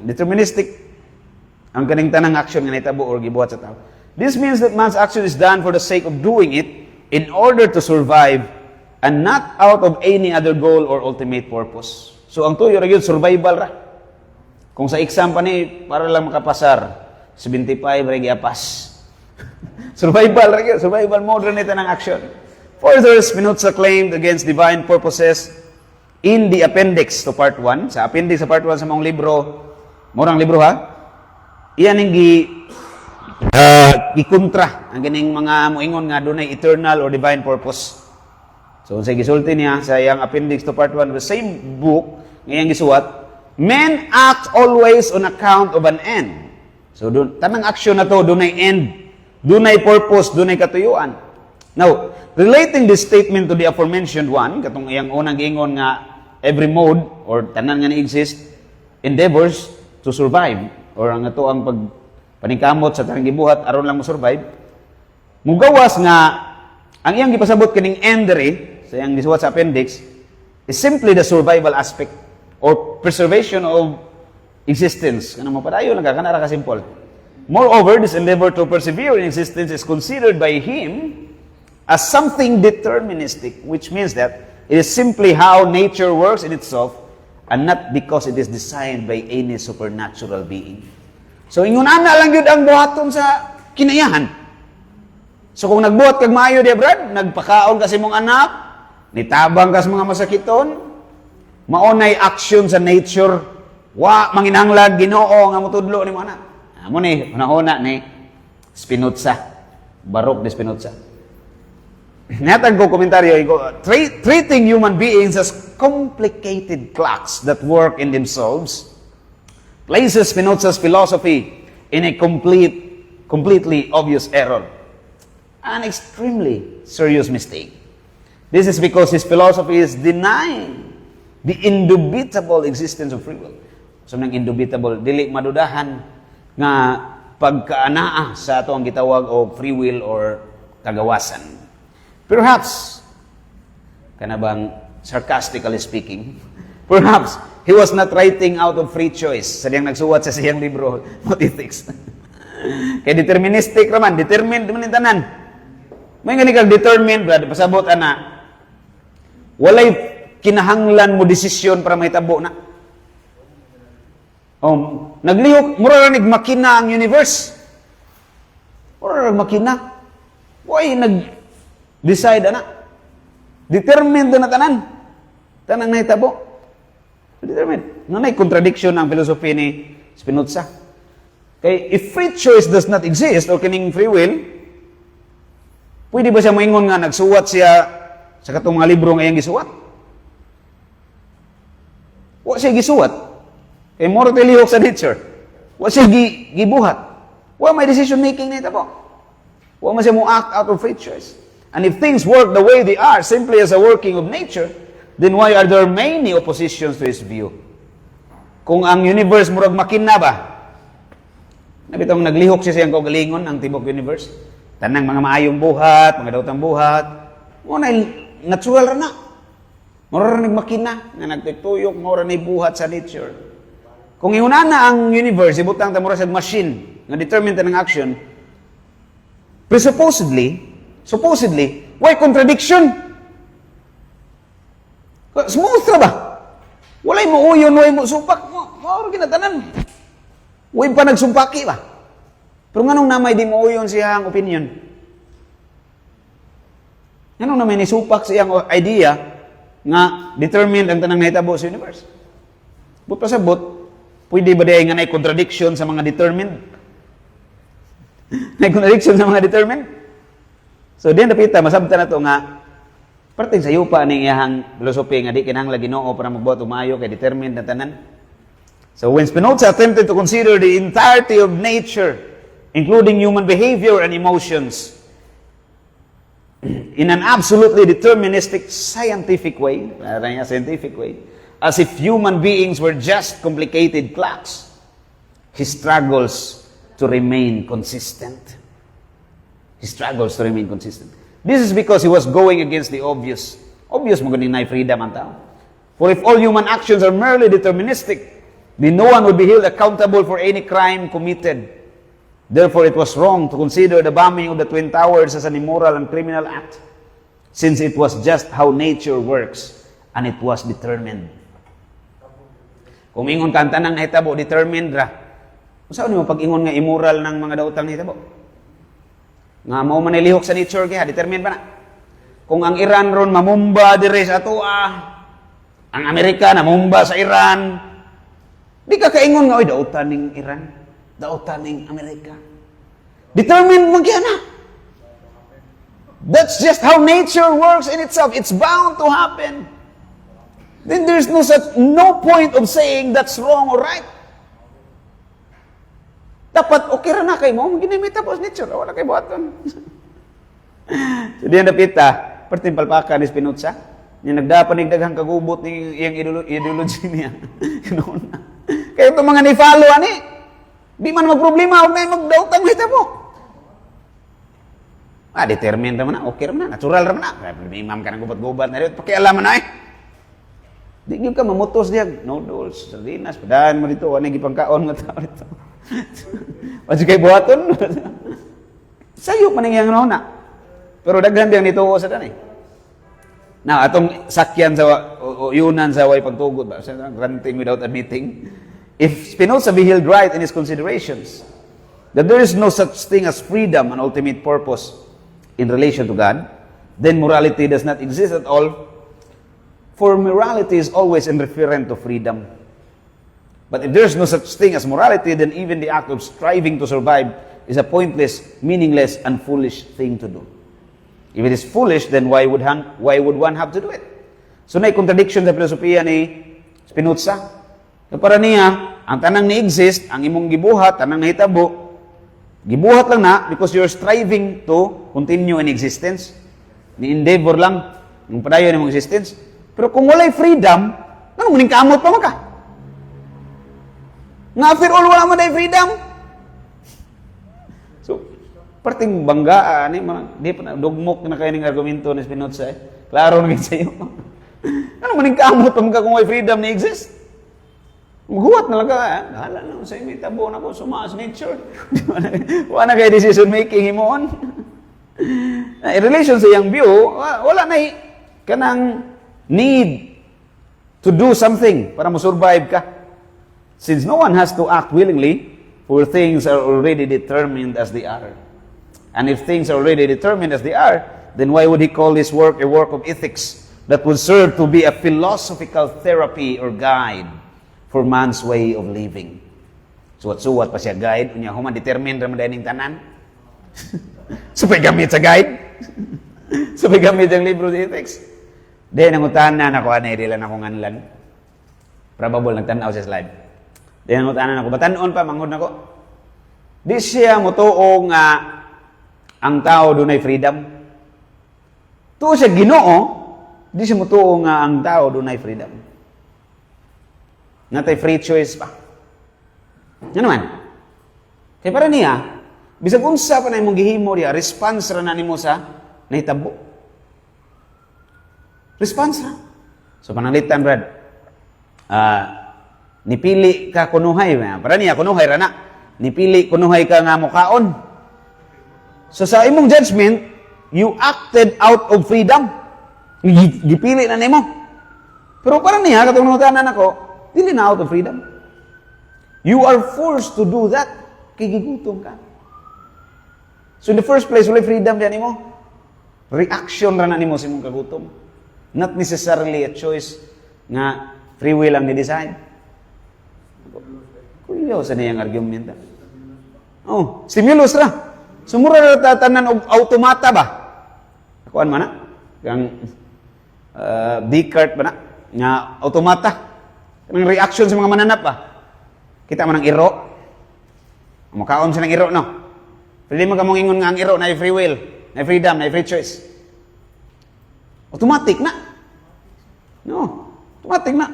deterministic ang kaning tanang action nga naitabo or gibuhat sa tao. This means that man's action is done for the sake of doing it in order to survive and not out of any other goal or ultimate purpose. So ang tuyo ra gyud survival ra. Kung sa exam pa ni para lang makapasar, 75 ra giapas. Survival ra gyud, survival mode ra ni tanang action. Further, Spinoza claimed against divine purposes in the appendix to part 1. Sa appendix sa part 1 sa mong libro, murang libro ha? Iyan ang gikontra ang ganing mga moingon nga dunay eternal or divine purpose. So sa gisulti niya sa iyang appendix to part 1 of the same book ngayang gisuwat, men act always on account of an end. So tanang action na to dunay end, dunay purpose, dunay katuyuan. Now, relating this statement to the aforementioned one, katong iyang unang giingon nga every mode or tanan nga ni-exist endeavors to survive or ang ato ang paningkamot sa tanang gibuhat aron lang mo survive. Mugawas nga ang iyang gipasabot kining end diri sa iyang gisuwat sa appendix is simply the survival aspect or preservation of existence. Kanang mapadayon lang kana ra ka simple. Moreover, this endeavor to persevere in existence is considered by him as something deterministic, which means that it is simply how nature works in itself and not because it is designed by any supernatural being. So, ingon ana lang yun ang buhaton sa kinayahan. So, kung nagbuhat kag maayo, diya Brad, nagpakaon kasi mong anak, nitabang kas mga masakiton, maunay action sa nature, manginanglag, Ginoo nga mutudlo ni mo anak. Amo ni, una-una ni Spinoza, Baruch de Spinoza. Natag ko komentaryo, treating human beings as complicated clocks that work in themselves places Spinoza's philosophy in a completely obvious error. An extremely serious mistake. This is because his philosophy is denying the indubitable existence of free will. So, nang indubitable, dili madudahan nga pagkaanaa sa ato ang gitawag o free will or kagawasan. Perhaps, kanabang sarcastically speaking, perhaps he was not writing out of free choice sa diyang nagsuwat sa siyang libro, Ethics. Kaya deterministic raman, determined man yung tanan. May nga kang determined, brad, pasabot ana, walay kinahanglan mo desisyon para may tabo na. Naglihok, mura rin makina ang universe. Mura rin makina. Why decide ana. Determined na tanan. Tanang nahitabo. Determined. Nanay contradiction ang philosophy ni Spinoza. Kay if free choice does not exist o kining free will, pwede ba siya moingon nga nagsuwat siya sa katong mga libro nga iyang gisuwat? Wa siya gisuwat. Kay moro tay lihok sa nature. Wa siya gibuhat. Wa may decision making nahitabo. Wa man siya mo act out of free choice. And if things work the way they are, simply as a working of nature, then why are there many oppositions to his view? Kung ang universe murag makina ba? Nabitong naglihok siya siyang kaugalingon ang tibok universe. Tanang mga maayong buhat, mga daotang buhat. Muna natural ra na. Mura ra makina nga nagtutuyok, mura na buhat sa nature. Kung iunana ang universe, ibutang ta mura sa machine nga determined ng action, supposedly, why contradiction? Smooth ra ba? Walay mo uyon, walay mo supak. Mauro ginatanan. Way pa nagsumpaki ba? Pero nganong namay di mo uyon siyang opinion? Nganong namay ni supak siyang idea nga determined ang tanang nahitabo sa universe? But pasabot, pwede ba dahil nga na contradiction sa mga determined? May contradiction sa mga determined? So, diyan napita, masabta na to nga, parting sa yupa ng iyahang philosophy nga di kinahanglan Ginoo para magbuhat umayo kay determined na tanan. So when Spinoza attempted to consider the entirety of nature, including human behavior and emotions, in an absolutely deterministic scientific way, as if human beings were just complicated clocks, he struggles to remain consistent. He struggles to remain consistent. This is because he was going against the obvious. Obvious mo ganing na freedom ang tao. For if all human actions are merely deterministic, then no one would be held accountable for any crime committed. Therefore, it was wrong to consider the bombing of the Twin Towers as an immoral and criminal act, since it was just how nature works, and it was determined. Kung ingon ka ang tanang nahitabo, determined ra. Kung saan mo pag-ingon nga immoral ng mga daotang nahitabo? Nga mo manilihok sa nature kaya, determined ba na? Kung ang Iran ron mamumba dire sa atua, ang Amerika namumba sa Iran, di ka kaingon nga, oy, daotan ng Iran, daotan ng Amerika. Determined mo kaya na. That's just how nature works in itself. It's bound to happen. Then there's no point of saying that's wrong or right. Dapat okay ra na kay mo, ginimita po sa nature, wala kay buhaton. So diyan napita, perting palpaka ni Spinoza, niya nagdapanig daghang kagubot ni iyang ideology niya. Kaya itong mga ni-follow ani, di man magproblema, huwag na yung magdautang mahita po. Determined naman na, okay naman na, natural naman na. May imam ka ng gubat-gubat na rin, pakialaman na eh. Di ka mamutos diyan, noodles, sardinas, padahan mo dito, ano yung ipangkaon nga tao dito. Masih kay buhaton. Sayo man yang na. Pero daghan diyang nituo sa tanay. Now, atong sakyan sa yunan sa way pagtugod ba? Granting without admitting. If Spinoza beheld right in his considerations, that there is no such thing as freedom and ultimate purpose in relation to God, then morality does not exist at all. For morality is always indifferent to freedom. But if there's no such thing as morality, then even the act of striving to survive is a pointless, meaningless, and foolish thing to do. If it is foolish, then why would one have to do it? So na contradiction sa filosofiya ni Spinoza. So para niya, ang tanang ni-exist, ang imong gibuhat, tanang nahitabo, gibuhat lang na because you're striving to continue in existence. Ni-endeavor lang, yung padayon ng existence. Pero kung walay freedom, anong muning kamot pa maka? Nga after all, wala mo na freedom. So, parting banggaan, di pa na, dugmok na kayo ng argumento ni Spinoza eh. Klaro na sa iyo. Ano maning kamot pa kung may freedom na exist? Maghuwat na lang ka, hala na, sa may tabo na ko, sumaas nature. Wala na kayo decision making himon. In relation sa iyang view, wala na kanang need to do something para mo-survive ka. Since no one has to act willingly, for things are already determined as they are. And if things are already determined as they are, then why would he call this work a work of ethics that would serve to be a philosophical therapy or guide for man's way of living? Suwat-suwat pa siya guide, unya human determined raman dining tanan. Supay gamit sa guide. Supay gamit ang libro sa ethics. Dahil nangutan na ako, anay, di lang ako nganlan. Probable, nagtanaw sa slide. Dahil nangutan na ako, batanon pa, manghod na ko. Di siya mutuo nga ang tao doon ay freedom. Tuo siya Ginoo, di siya mutuo nga ang tao doon ay freedom. Natay free choice pa. Ano naman? Kaya para niya, bisag unsa pa na imong gihimo diya, response ra na nimo sa nahitabo. Response ra. So pananglitan, Brad. Nipili ka kunuhay. Para niya, kunuhay ra na. Nipili kunuhay ka nga mukaon. So sa imong judgment, you acted out of freedom. Gipili na nimo. Pero para niya, katong nangutanan ako, dili na out of freedom. You are forced to do that. Kay gigutom ka. So in the first place, wala freedom diyan nimo. Reaction ra na nimo sa imong kagutom. Not necessarily a choice nga free will ang ni-decide. Kuyaw sa niyang argument. Oh, stimulus ra. Sumura na tatanan og automata ba? Kuan man na? Kang Descartes ba na? Nga automata. Kanang reaction sa mga mananap ba? Kita man ang iro. Makaon siya ng iro, no? Pwede mo kamong ingon nga ang iro na free will, na freedom, na free choice. Automatic na. No, automatic na.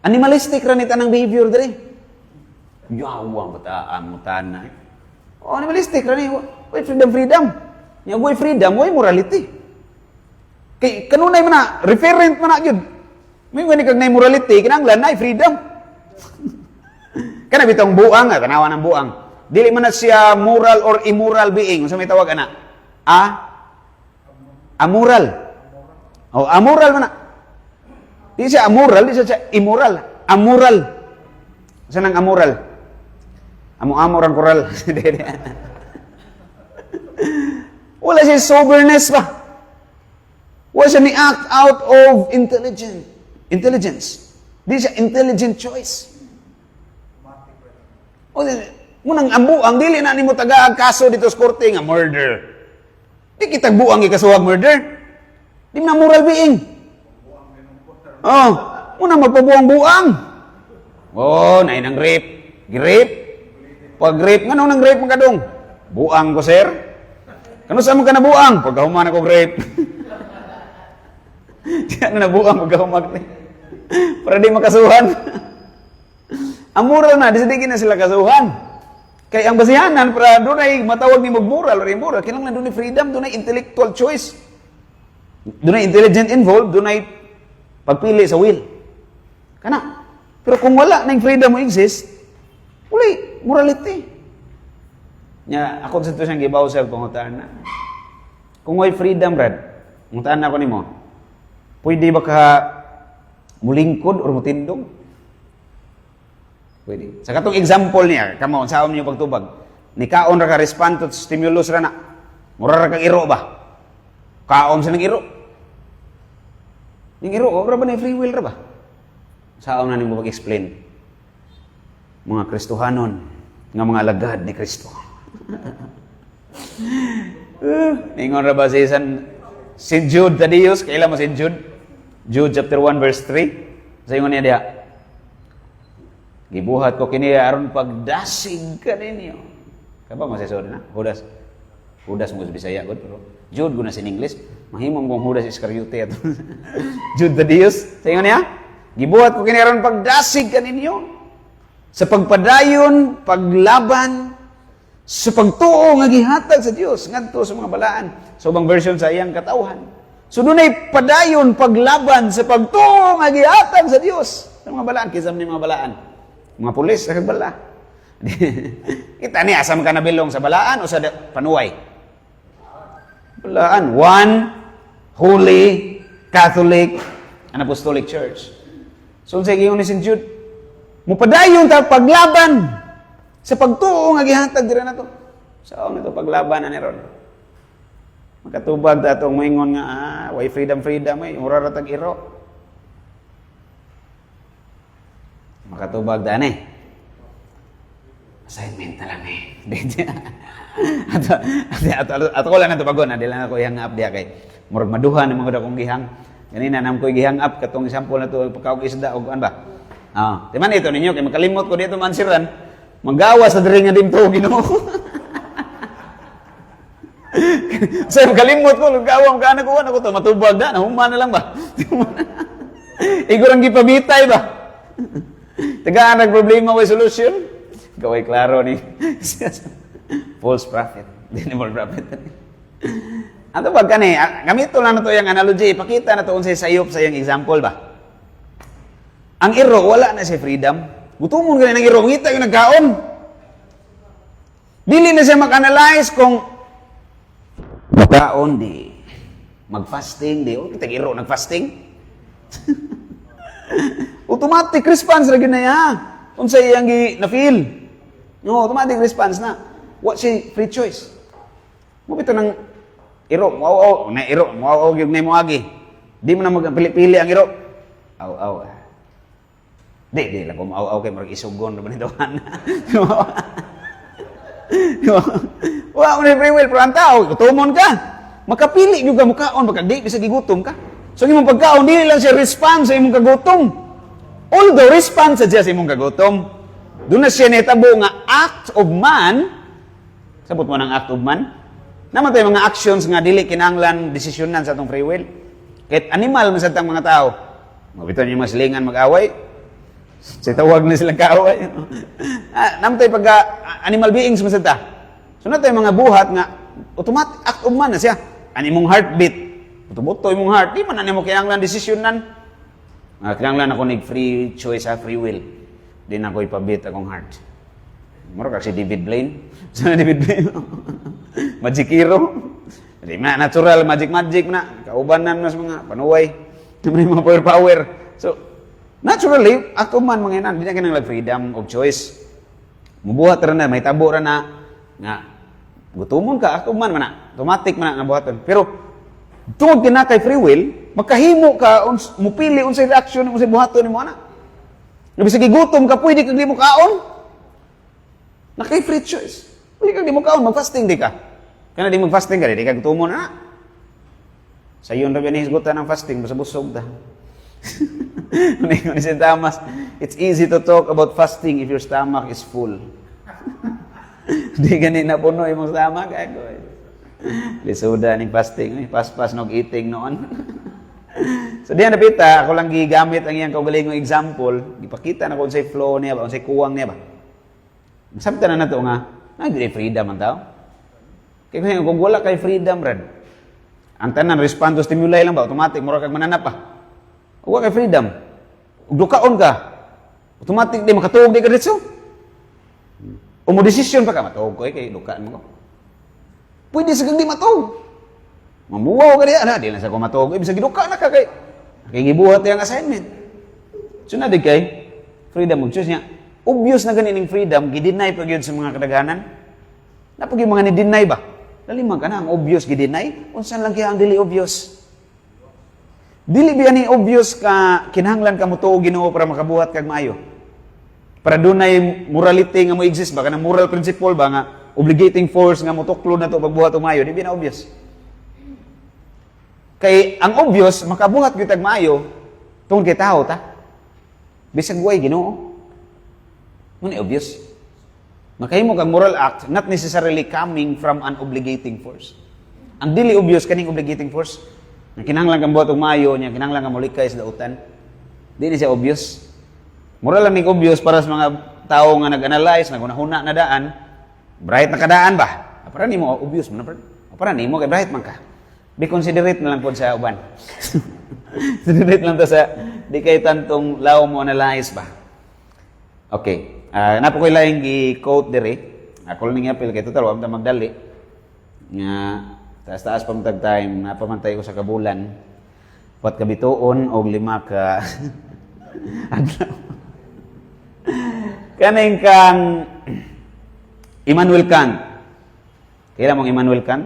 Animalistic ra nita ng behavior diri. Yawa bataan mo na. Oh, animalistic ra ni. Way freedom. Nya way freedom, way morality. Kay kanunay man na referent man na gyud. May gani kag nay morality kinahanglan nay freedom. Kana bitong buang, tanawa ng buang. Dili man na siya moral or immoral being. Unsa may tawag ana? Amoral. Oh, amoral man na. Di siya amoral, di siya immoral. Amoral. Saan ang amoral? Amo-amor ang koral. Wala siya soberness ba? Wala siya ni-act out of intelligence. Di siya intelligent choice. O, munang ambuang, dili na ni mo taga kaso dito sa korte nga murder. Di kita buang ikasuhag murder. Di na moral being. Oh, muna magpabuang-buang. Oh, nain ang rape. Grape. Pag rape, nga nang rape magkadong? Buang ko, sir. Kano sa mo ka nabuang? Pagkahuman ako rape. Diyan na nabuang pagkahuman. Para di makasuhan. Ang moral na, disigin na sila kasuhan. Kaya ang basihanan, para doon ay matawag ni mag-moral or immoral, kinang doon ay freedom, doon ay intellectual choice. Doon ay intelligent involved, doon ay pagpili sa will. Kana. Pero kung wala na yung freedom mo exist, wala morality. Nya, ako sa ito siyang gibaw sa pangutaan na. Kung may freedom, Brad, pangutaan na ako ni mo, pwede ba ka mulingkod or mutindog? Pwede. Sa katong example niya, kamo, saan niyo pagtubag? Nikaon ra ka respond to stimulus ra na. Mura ra kang iro ba? Kaon sa ng iro. Yung iro, ora ba na free will ra ba? Saan na nimo pag-explain? Mga Kristohanon, nga mga alagad ni Kristo. Ningon ra ba si Jude Thaddeus? Kailan mo si Jude? Jude chapter 1 verse 3. Sa ingon niya diha. Gibuhat ko kini aron pagdasig kaninyo. Kaba masisod na? Judas. Judas mo sa Bisaya gud pero Jude guna sa English. Mahimong kong Judas Iscariote ato. Jude Thaddeus. Sa ingon niya? Gibuhat ko kini aron pagdasig kaninyo sa pagpadayon, paglaban, sa pagtuo nga gihatag sa Dios ngadto sa mga balaan. So bang version sa iyang katawhan. So dunay padayon, paglaban sa pagtuo nga gihatag sa Dios sa mga balaan. Kisam ni mga balaan. Mga pulis sa bala. Kita ni asam ka nabilong sa balaan o sa panuway? Balaan. One Holy Catholic and Apostolic Church. So sa giyon ni St. Jude, mupadayon ta paglaban sa pagtuo nga gihatag dira nato. Sao nito paglaban ani ron? Makatubag ta atong moingon nga way freedom ay mura ra tag iro. Makatubag ta ni. Assignment na lang ato ko lang nato pagon, adila na ko ihang up diha kay murag maduhan ang mga dakong gihang. Ganina nam ko gihang up katong example na to pagkaog isda og an ba. Timan ito ninyo kay makalimot ko dito mansiran. Manggawas sa diri nga dimto Ginoo. Sa makalimot ko gawam kana ko ano ko to matubag na human na lang ba. Igurang gipabitay ba. Tagaan nagproblema way solution. Gaway klaro ni false prophet. Denial prophet. Ato pag kani, gamito lang na to yung analogy. Pakita na to unsay sayop sa yung example ba. Ang iro, wala na siya freedom. Gutumon ka na ng iro, ngita yung nagkaon. Dili na siya mag-analyze kung magkaon, di mag-fasting, di, kita iro nag-fasting. Automatic response lagi na ya. Unsay iyang na-feel. No, automatic response na. What si free choice? Mabito ng iro, muaw yung na mo agi. Di mo na magpili-pili ang iro. Aw. Di lang kung muaw kay marag isugon na ba nito? Wala mo na free will, pero ang tao, gutumon ka. Makapili yung kamukaon, baka di, bisa gigutom ka. So, yung pagkaon, di lang siya respond sa imong kagutom. Although, respond sa siya sa imong kagutom. Doon na siya nitabo nga act of man. Sabot mo ng act of man? Naman tayo mga actions nga dili kinahanglan desisyonan sa atong free will. Kahit animal man sa atong mga tao. Mabito niyo mga silingan mag-away. Sa tawag na silang kaaway. Naman tayo pagka animal beings man sa ta. So na tayo mga buhat nga automatic act of man na siya. Ani mong heartbeat. Buto-buto imong heart. Di man na mo kinahanglan desisyonan. Kinahanglan ako nig free choice free will. Di na ko ipabit akong heart. Mura kasi David Blaine. Sana David Blaine. Magic hero. Di na natural, magic na. Kaubanan mas mga panuway. May mga power. So, naturally, act of man mga inan. Di na kinang freedom of choice. Mubuhat ra na, may tabo ra na. Nga, gutumon ka, act of man na. Automatic man na nabuhatan. Pero, tungod kay free will, magkahimo ka, mupili unsay reaction, unsay buhaton ni mo ana. Bisag gutom ka, pwede kang di mo kaon. Nakay free choice. Pwede kang di mo kaon, mag-fasting di ka. Kana di mag-fasting ka, di ka gutomon na. Sa yun rabi ni hisgutan ng fasting, basta busog ta. Ni St. Thomas, it's easy to talk about fasting if your stomach is full. Di gani na puno imong stomach, ako. Lisuda ning fasting, pas-pas nog eating noon. So diyan napita, ako lang gigamit ang iyang kaugalingong example, gipakita na kung say flow niya ba, kung say kuwang niya ba. Sabta na nato nga, nagdi freedom ang tao. Kaya kung wala kay freedom red, ang tanan respond to stimuli lang ba, automatic mura kag mananap pa. Wala kay freedom. Ug dukaon ka, automatic di makatuog di ka diretso. O mo decision pa ka matuog ko kay dukaan mo ko. Pwede sa kang di matuog. Mamuwaw ka diya, di na sa ko matuog. Ibig sa giduka na ka kay gibuhat yung assignment. So na di kay freedom of choice niya. Obvious na ganining freedom, gideny pa gyud sa mga kadaghanan. Napag yung mga ni-deny ba? Lalimang ka na, ang obvious gideny. Unsan lang kaya ang dili obvious? Dili ba ni obvious ka kinahanglan ka mo tuog Ginoo para makabuhat kag maayo? Para dunay morality nga mo exist ba? Kanang moral principle ba nga obligating force nga mo tuklo na to pagbuhat og maayo? Di ba na obvious? Kay ang obvious makabuhat gyud tag maayo tungod kay tawo ta. Bisag way Ginoo. Muna obvious. Makahimo kang moral act not necessarily coming from an obligating force. Ang dili obvious kaning obligating force, na kinahanglan kang buhat og maayo niya, kinahanglan kang molikay sa dautan. Dili siya obvious. Moral lang ning obvious para sa mga tao nga nag-analyze, nagunahuna na daan, bright na kadaan ba? Para nimo obvious man para nimo kay bright man ka. Be considerate na lang pod sa uban. Considerate lang to sa di kay tantong law mo analyze ba. Okay. Napo ko'y laing i-quote diri. Ako lang nga apil kay total wag ta magdali. Nga taas-taas pa matag time napamantay ko sa kabulan. 4 ka bituon og 5 ka adlaw. Kaning kang Immanuel Kant. Kailan mong Immanuel Kant?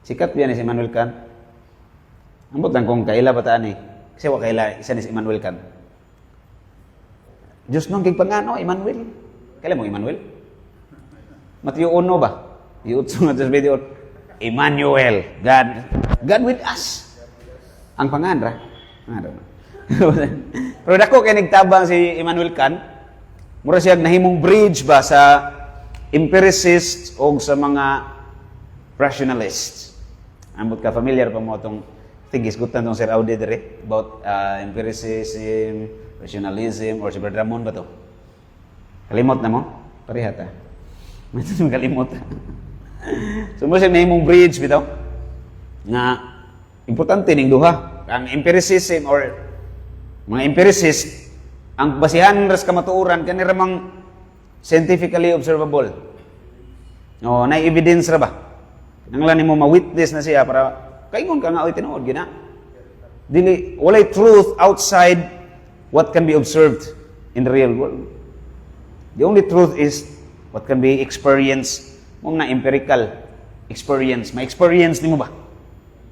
Sikat biya ni si Immanuel Kant. Ambot lang kung kaila ba taan eh. Kasi wa kaila isa ni si Immanuel Kant. Diyos nung kigpangano, Emmanuel. Kailan mo Emmanuel? Matthew 1 ba? Iutso nga sa video. Emmanuel. God with us. Ang pangandra. Pero dako kay nagtabang si Immanuel Kant. Mura siya nahimong bridge ba sa empiricists o sa mga rationalists. Ambot ka familiar pa mo itong tigis-gutan itong Sir Audi dire about empiricism, rationalism, or si Brother Ramon ba to? Kalimot na mo? Parihat ha? May ito kalimot ha? So mo siya na imong bridge bitaw nga importante ning duha. Ang empiricism or mga empiricist, ang basihan ras kamatuoran kani ramang scientifically observable. No, na evidence ra ba? Nanglan nimo ma-witness na siya para kaingon ka nga oy tinuod gina. Dili walay truth outside what can be observed in the real world. The only truth is what can be experienced. Mong na empirical experience. Ma-experience nimo ba?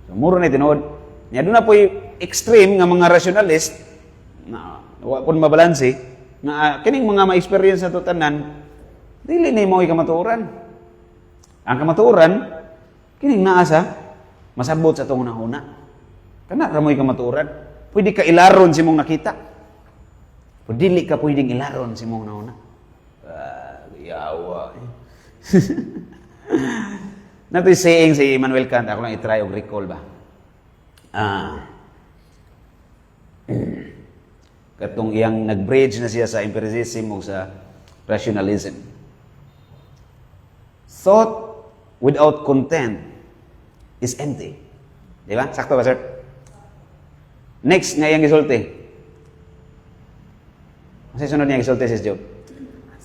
So, muro na tinuod. Nya doon na po extreme nga mga rationalist na kung mabalanse nga kining mga ma-experience na to tanan dili ni mo kamatuoran. Ang kamatuoran kining naa sa masabot sa tong una-una. Kana ra mo'y kamatuoran. Pwede ka ilaron si mong nakita. Kung dili ka pwedeng ilaron si mong nauna. Yawa. Nato saying si Immanuel Kant, ako lang i-try og recall ba. Katong iyang nag-bridge na siya sa empiricism o sa rationalism. Thought without content is empty. Di ba? Sakto ba, sir? Next, nga iyang gisulti. Masay sunod niya gisulti, sis Job.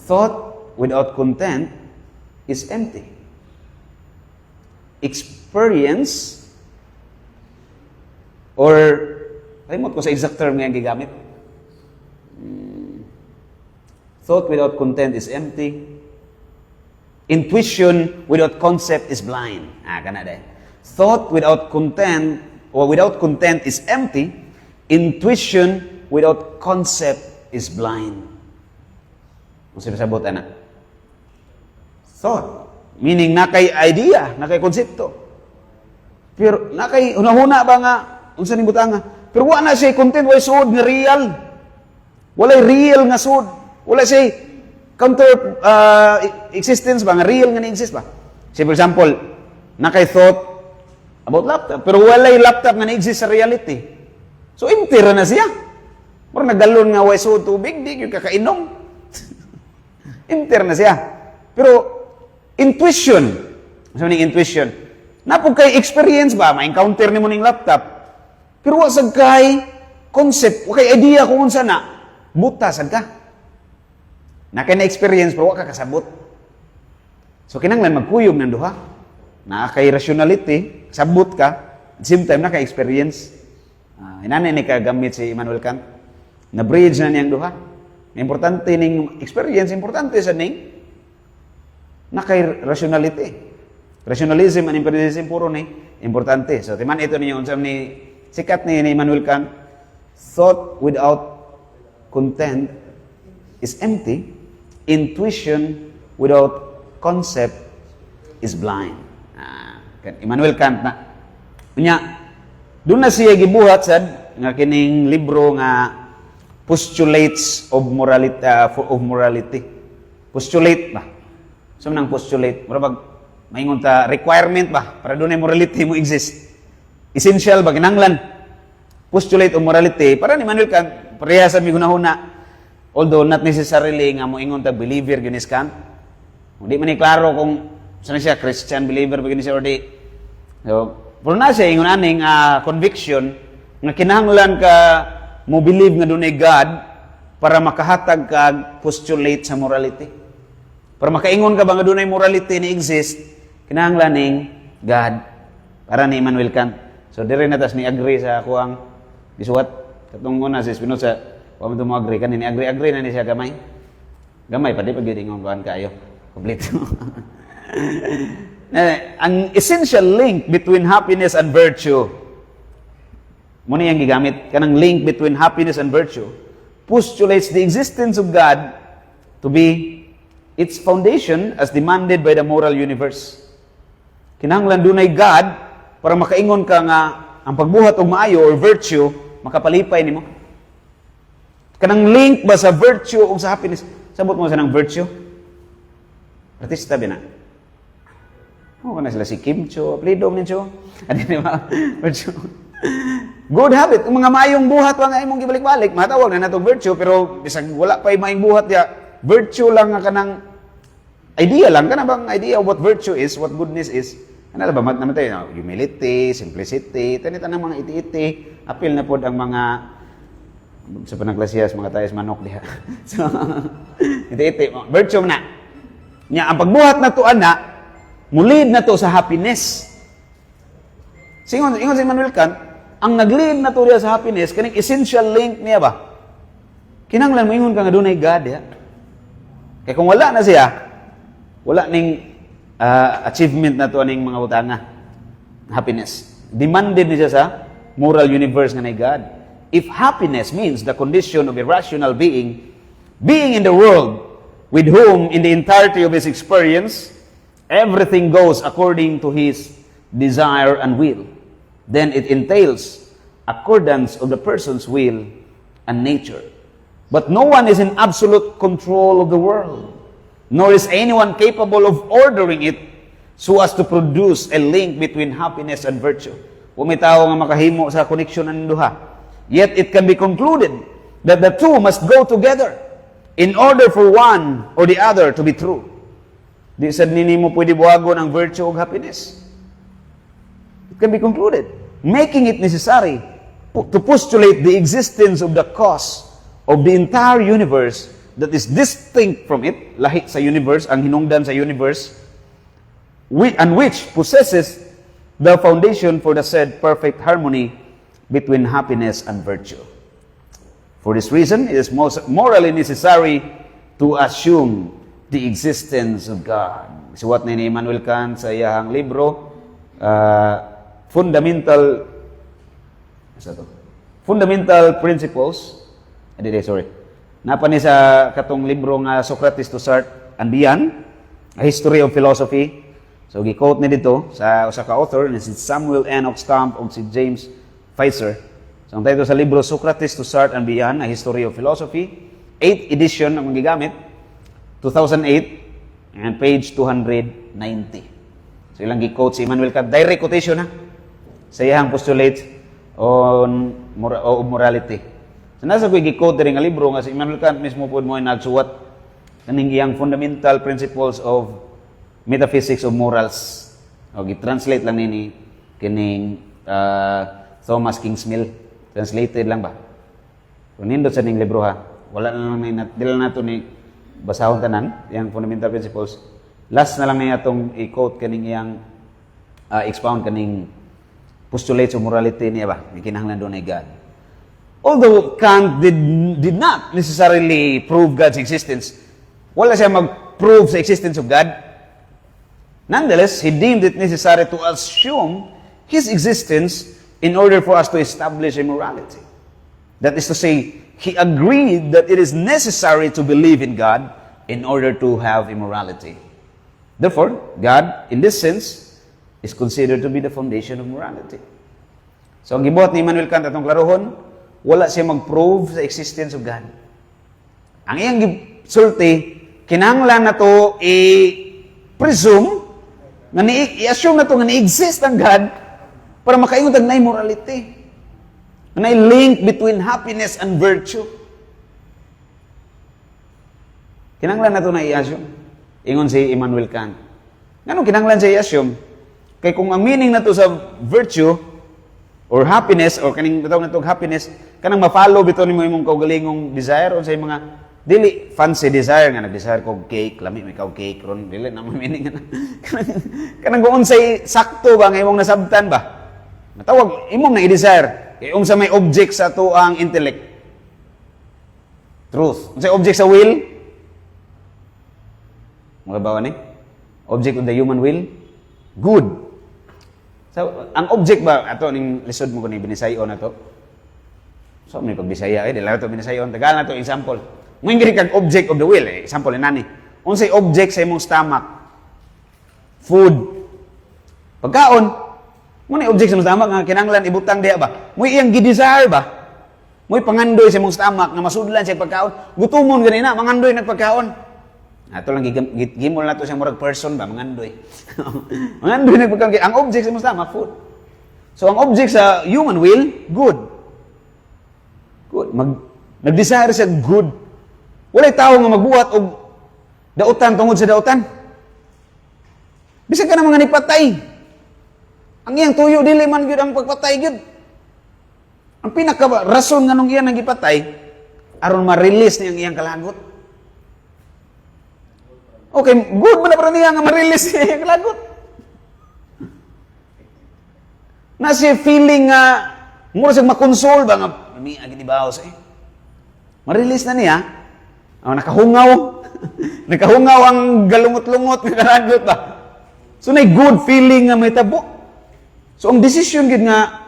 Thought without content is empty. Experience or alimot ko sa exact term nga gigamit. Thought without content is empty. Intuition without concept is blind. Kana day. Thought without content or without content is empty. Intuition without concept is blind. Kung sabot ana. Thought, meaning nakay idea, nakay konsepto. Pero nakay hunahuna ba nga unsa ning butanga? Pero wala na siya content, wala suod nga real. Wala real nga suod. Wala siya counter existence ba nga real nga ni-exist ba? Say for example, nakay thought about laptop, pero wala laptop nga ni-exist sa reality. So empty ra na siya. Mura nagalon nga way suod tubig, di gyud kakainom. Empty ra na siya. Pero intuition. Ano ning intuition? Napog kay experience ba, ma-encounter nimo ning laptop. Pero wa sad kay concept, wa kay idea kung unsa na. Buta sad ka. Na kay na experience pero wa ka kasabot. So kinahanglan magkuyog nang duha. Na kay rationality, sabot ka, at the same time na kay experience. Inana ni kagamit si Immanuel Kant. Na bridge na niyang duha. Importante ning experience, importante sa ning na kay rationality. Rationalism and empiricism puro ni importante. So timan ito niyo unsam ni sikat ni Immanuel Kant, thought without content is empty, intuition without concept is blind. Immanuel Kant na. Unya, doon na siya gibuhat sad nga kining libro nga Postulates of Morality. Postulate ba? So nang postulate, murag maingon ta requirement ba para dunay morality mo exist. Essential ba kinahanglan? Postulate of morality para ni Immanuel Kant pareha sa migunahuna. Although not necessarily nga mo ingon ta believer gyud ni Kant. Hindi man ni klaro kung saan siya Christian believer ba gyud siya or di. So, pero na siya ingon aning conviction nga kinahanglan ka mo believe nga dunay God para makahatag kag postulate sa morality. Para makaingon ka ba nga dunay morality ni exist, kinahanglan ning God para ni Immanuel Kant. So dire na tas ni agree sa ako ang gisuwat katong una si Spinoza, wa man mo agree kanini agree na ni siya gamay. Gamay pa di pag ingon kuan kaayo. Kompleto. Ang essential link between happiness and virtue. Mo ni yang gigamit kanang link between happiness and virtue postulates the existence of God to be its foundation as demanded by the moral universe. Kinahanglan dunay God para makaingon ka nga ang pagbuhat og maayo or virtue makapalipay nimo. Kanang link ba sa virtue ug sa happiness? Sabot mo sa nang virtue? Artista bina. Kana sila si Kim Cho, apelido ni Cho. Ano di ba? Virtue. Good habit. Ang mga maayong buhat wa nga imong gibalik-balik, matawag na natong virtue pero bisag wala pa maayong buhat ya. Virtue lang nga kanang idea lang kana bang idea of what virtue is, what goodness is. Ano ba naman tayo? Humility, simplicity, tanang mga iti-iti, apil na pod ang mga sa panaglasiyas mga tayos manok diha. So iti-iti, virtue na. Nya ang pagbuhat na to ana, mulid na to sa happiness. Ingon si Immanuel Kant, ang nag-lead na to sa happiness kaning essential link niya ba? Kinahanglan mo ingon ka nga dunay God ya. Kaya kung wala na siya, wala ning achievement na to aning mga utanga. Happiness. Demanded niya sa moral universe nga na God. If happiness means the condition of a rational being in the world with whom in the entirety of his experience everything goes according to his desire and will, then it entails accordance of the person's will and nature. But no one is in absolute control of the world, nor is anyone capable of ordering it so as to produce a link between happiness and virtue. Kung may tao nga makahimo sa connection ng duha. Yet it can be concluded that the two must go together in order for one or the other to be true. Di sad nini mo pwede buhagon ang virtue of happiness. It can be concluded, making it necessary to postulate the existence of the cause of the entire universe that is distinct from it, lahi sa universe, ang hinungdan sa universe, and which possesses the foundation for the said perfect harmony between happiness and virtue. For this reason, it is most morally necessary to assume the existence of God. Suwat ni Immanuel Kant sa iyahang libro, Fundamental Principles. Napa ni sa katong libro nga Socrates to Sartre and Beyond, A History of Philosophy. So gi-quote ni dito sa usa ka author ni si Samuel N. Oxenstierna ug si James Pfizer. So ang title sa libro Socrates to Sartre and Beyond, A History of Philosophy, 8th edition ang gigamit, 2008, and page 290. So ilang gi-quote si Immanuel Kant, direct quotation na sa iyang postulate on morality. So nasa ko gi-quote diri nga libro nga si Immanuel Kant mismo pud mo nagsuwat kaning iyang Fundamental Principles of Metaphysics of Morals. O gi-translate lang nini kining Thomas Kingsmill. Translated lang ba? Kung nindot sa ning libro ha, wala na lang dila nato ni basahon tanan yang Fundamental Principles. Last na lang na atong i-quote kaning iyang expound kaning postulates of morality niya ba? May kinahanglan doon ay God. Although Kant did not necessarily prove God's existence, wala siya mag-prove sa existence of God. Nonetheless, he deemed it necessary to assume his existence in order for us to establish a morality. That is to say, he agreed that it is necessary to believe in God in order to have immorality. Therefore, God, in this sense, is considered to be the foundation of morality. So, ang gibuhat ni Immanuel Kant atong klarohon, wala siya mag-prove sa existence of God. Ang iyang sulti, kinahanglan na to i-presume, nga i-assume na to nga ni-exist ang God para makaingon tag na morality. Na link between happiness and virtue. Kinahanglan na to na i-assume. Ingon si Immanuel Kant. Nganong kinahanglan siya i-assume? Kay kung ang meaning na to sa virtue or happiness or kaning tawag na to happiness, kanang ma-follow bitaw nimo imong kaugalingong desire o sa mga dili fancy desire nga nag-desire kog cake, lami may kaw cake ron, dili na mo meaning na. Kanang goon say sakto ba nga imong nasabtan ba? Matawag imong na i-desire kay sa may object sa tuang intellect. Truth. Unsay object sa will? Mga bawa ni? Object of the human will? Good. So, ang object ba, ato ning lisod mo ko ni binisayon na to. So, may pagbisaya dili to binisayon. Tagal na to example. Ngayon giri kag object of the will, example ni nani. Unsay object sa imong stomach? Food. Pagkaon, mo ni object sa imong stomach nga kinahanglan ibutang diha ba? Mo iyang gi-desire ba? Mo pangandoy sa imong stomach nga masudlan siya pagkaon. Gutumon ganina, mangandoy nagpagkaon. Ato lang gimol na to siya murag person ba, mangandoy. Mangandoy nagpagkaon. Ang object sa imong stomach, food. So ang object sa human will, good. Good. Nag-desire siya good. Walay tao nga magbuhat og dautan tungod sa dautan. Bisag ka na mga nipatay. Ang iyang tuyo dili man gyud ang pagpatay gyud. Ang pinaka rason nganong iyan ang gipatay aron ma-release niya ang iyang kalagot. Okay, good ba na para niya nga ma-release niya ang iyang kalagot? Na siya feeling nga mura siyang makonsol ba nga may aginibaw sa ma-release na niya. Nakahungaw. Nakahungaw ang galungot-lungot nga kalagot ba? So, na good feeling nga may tabo. So, ang decision gid nga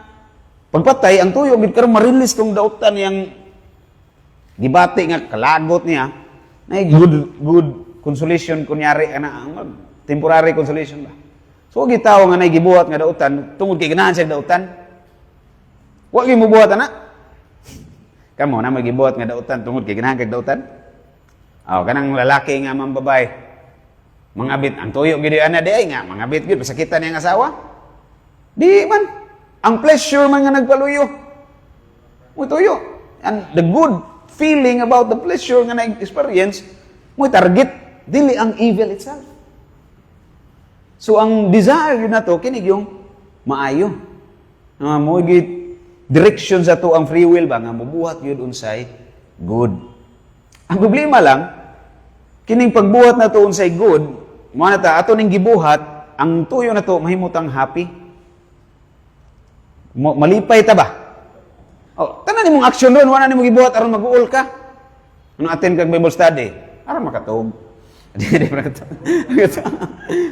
pagpatay, ang tuyo gid karon ma-release tong dautan yang gibati nga kalagot niya, na good consolation kunyari ana temporary consolation ba. So, gitaw nga nay gibuhat nga dautan tungod kay ganahan siya dautan. Wa gyud mo buhat ana. Kamo na magibuhat nga dautan tungod kay ganahan kag dautan. Aw kanang lalaki nga mambabay. Mangabit ang tuyo gid ana di ay nga mangabit gid pasakitan niyang asawa. Di man ang pleasure man nga nagpaluyo. Mo tuyo. And the good feeling about the pleasure nga na-experience mo target dili ang evil itself. So ang desire yun na to kinig yung maayo. Mo gid direction sa to ang free will ba nga mabuhat yun unsay good. Ang problema lang kining pagbuhat na to unsay good, mo na ta ato ning gibuhat ang tuyo na to mahimutang happy. Malipay ta ba? Oh, tanan nimong action ron wala nimo gibuhat aron mag-uol ka. Ano attend kag Bible study? Aron makatog. Di makatog.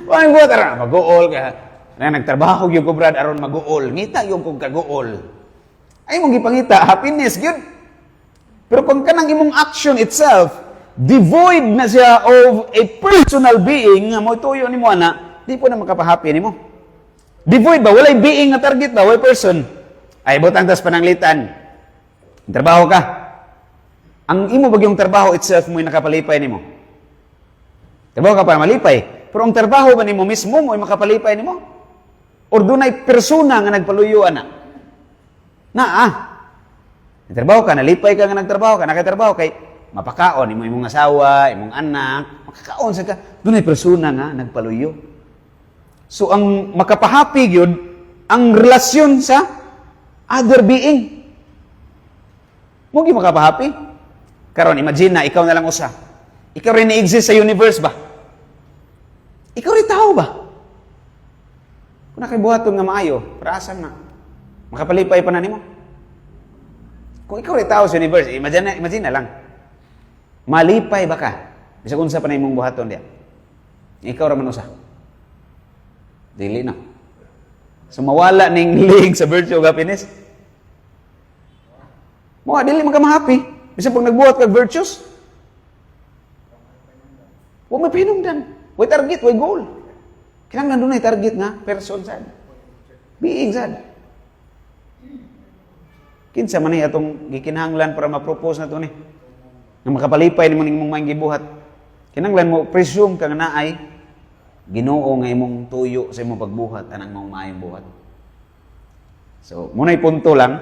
Wala nimo buhat aron mag-uol ka. Na nagtrabaho gyud ko brad aron mag-uol. Ngita yung kog kag-uol. Ay mong gipangita happiness gyud. Pero kung kanang imong action itself devoid na siya of a personal being nga mo tuyo nimo ana, di po na makapahappy nimo. Devoid ba walay being nga target ba, walay person. Ay butang tas pananglitan. Trabaho ka. Ang imo bagyong trabaho itself mo nakapalipay nimo. Trabaho ka para malipay, pero ang trabaho ba nimo mismo mo makapalipay nimo? Or dunay persona nga nagpaluyo ana? Nagtrabaho ka, nalipay ka nga nagtrabaho ka, nakatrabaho kay mapakaon, imong asawa, imong anak, makakaon sa ka. Doon ay persona nga, nagpaluyo. So, ang makapahappy yun, ang relasyon sa other being. Mugi makapahappy. Karon imagine na, ikaw na lang usa. Ikaw rin na-exist sa universe ba? Ikaw rin tao ba? Kung nakibuhaton nga maayo, para asan na? Makapalipay pa na nimo. Kung ikaw rin tao sa universe, imagine na lang. Malipay ba ka? Bisa kung sa panay mong buhaton diya. Ikaw raman usa. Dili na. So mawala ning link sa virtue of happiness. Mo dili man ka ma-happy. Bisa pag nagbuhat kag virtues. Wa may pinungdan. Way target, way goal. Kinahanglan dunay target nga person sad. Being sad. Kinsa man ni atong gikinahanglan para ma-propose na to ni. Nga makapalipay nimo ning imong maayong gibuhat. Kinahanglan mo presume ka nga naay Ginoo nga imong tuyo sa imong pagbuhat anang mong maayong buhat. So, muna'y punto lang.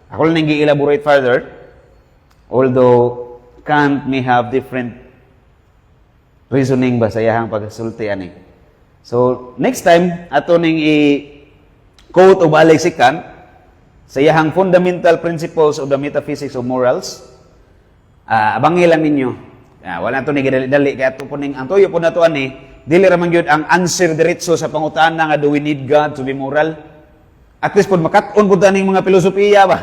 Ako lang nang gi-elaborate further. Although Kant may have different reasoning ba sa iyahang pagsulti ani. So, next time ato ning i-quote o balik si Kant sa iyahang fundamental principles of the metaphysics of morals. Abangi lang ninyo. Wala to ni gidali-dali kaya to puning ang tuyo po na to ani dili ra man gyud ang answer diretso sa pangutana nga do we need God to be moral. At least pud makat-on pud taning mga filosofiya ba.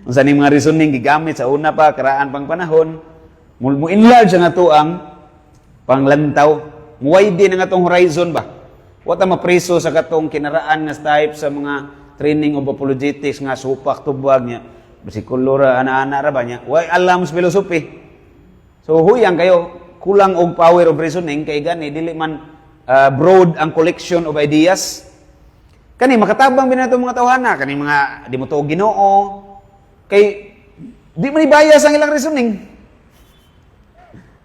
Unsa ning mga reasoning gigamit sa una pa karaan pang panahon mo enlarge nga to ang panglantaw. Muwide na nga tong horizon ba. Wa ta mapreso sa katong kinaraan nga type sa mga training of apologetics nga supak tubag niya. Bersikulo ra ana-ana ra ba niya. Way alam sa philosophy. So huyang kayo kulang og power of reasoning kay gani dili man broad ang collection of ideas. Kani makatabang binato mga tawhana kani mga di mo tuog Ginoo kay di man ibayas ang ilang reasoning.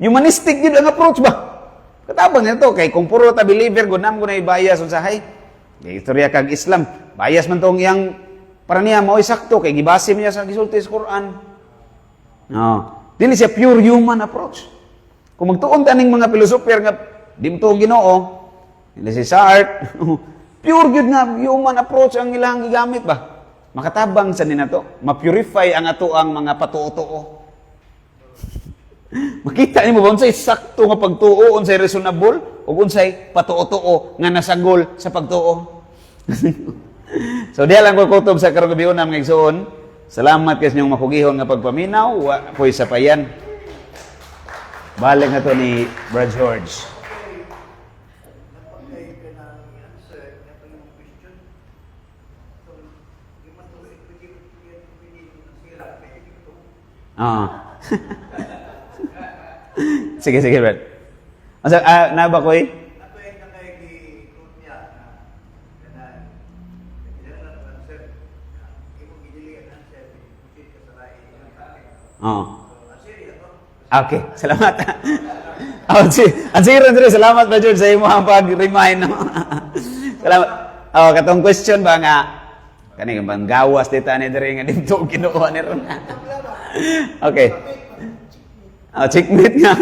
Humanistic gid ang approach ba? Katabang nito kay kung puro ta believer gunam ko na ibayas unsahay. Kay istorya kag Islam, bias man tong iyang para niya mao sakto kay gibase niya sa gisulti sa Quran. Dili siya pure human approach. Kung magtuon taning mga philosopher nga di mo tuong Ginoo, dili si Sartre, pure gyud nga human approach ang ilang gigamit ba? Makatabang sa ninato, ma-purify ang ato ang mga patuo-tuo. Makita nimo ba unsay sakto nga pagtuo, unsay reasonable, ug unsay patuo-tuo nga nasagol sa pagtuo. So diha lang ko kutob sa karong gabi una mga igsoon. Salamat kay inyong makugihon nga pagpaminaw, wa poy sapayan. Balik na to ni Brad George. Sige, Brad. Asa, naba ko eh? Ato ay nakay-quote niya na kinahanglan answer. Imong gidili ang answer, proceed ka sa right. Oo. Okay, salamat. Ansiran diri, salamat ba George sa imo ang pag-remind no. Salamat. Katong question ba nga kani bang gawas dita ni diri nga dito kinuha ni ron. Okay. Checkmate nga.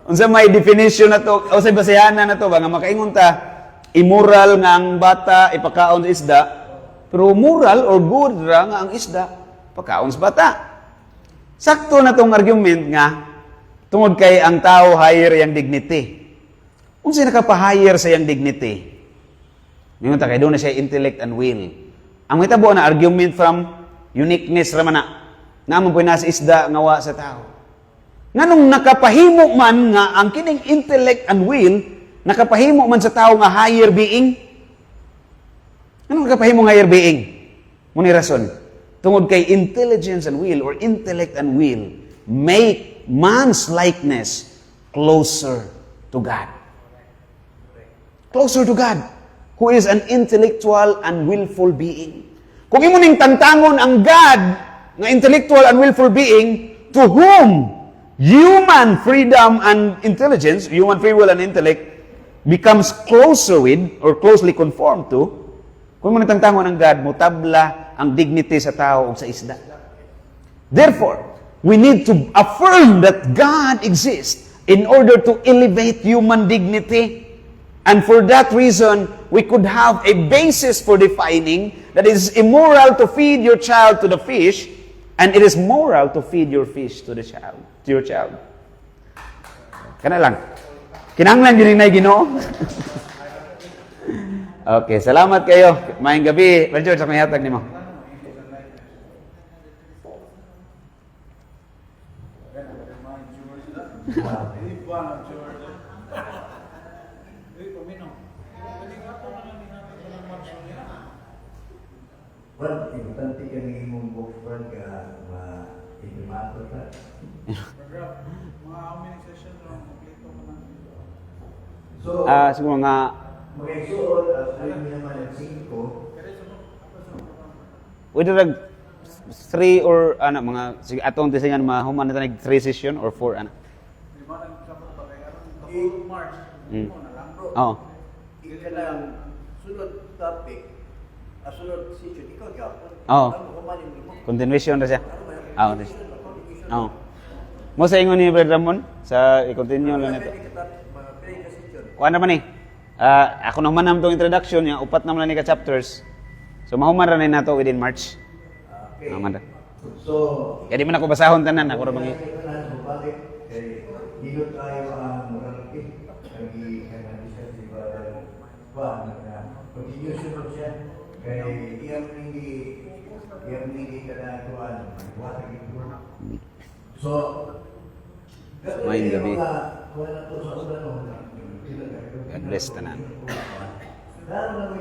Unsa may definition na to, o sa basehanan na to ba nga makaingon ta immoral nga ang bata ipakaon sa isda, pero moral or good ra nga ang isda pakaon sa bata. Sakto na tong argument nga tungod kay ang tao higher yang dignity. Unsa nakapa-higher sa yang dignity? Ngayon ta kay doon na siya intellect and will. Ang mitabo na argument from uniqueness ra man na. Namon po nasa isda nga wa sa tao. Nganong nakapahimo man nga ang kining intellect and will nakapahimo man sa tao nga higher being? Anong nakapahimo nga higher being? Muni rason. Tungod kay intelligence and will or intellect and will make man's likeness closer to God. Closer to God, who is an intellectual and willful being. Kung imo ning tantangon ang God nga intellectual and willful being to whom human freedom and intelligence, human free will and intellect becomes closer with or closely conformed to, kung imo ning tantangon ang God, mutabla ang dignity sa tao o sa isda. Therefore, we need to affirm that God exists in order to elevate human dignity. And for that reason, we could have a basis for defining that it is immoral to feed your child to the fish, and it is moral to feed your fish to the child, to your child. Kana lang. Kinahanglan yun na Ginoo. Okay, salamat kayo. Maayong gabi. Brother George, ako ihatag nimo. Well, importante ka ng imong book friend ka ma-implemento ka. Mga how many sessions lang kompleto mo na? So, Siguro nga mag-exuot at ayun naman ang 5. whether nag 3 or mga sige atong designan mahuman na nag 3 session or 4 Di ba nagsabot pa kay the whole of March? Mo na lang bro. Oo. Ika lang, sunod topic, sunod session, ikaw gyapon. Oo. Ano kumanin mo? Continuation na siya. Oo. Oo. Mo sa ingon ni Brother Ramon sa i-continue lang nito. Kuan naman ni. Ako naman nam tong introduction niya, upat naman ni ka chapters. So mahuman ra na nato within March. Okay. Mahuman ra. So, Kaya di man ako basahon tanan ako ra mangi. dito tayo ang morality. Lagi kaya discuss di ba na continuation mo siya. Kaya iyang hindi ka na tuwan. Wala ito. So, Maayong gabi. wala to sa ulan. God bless tanan. Lalo na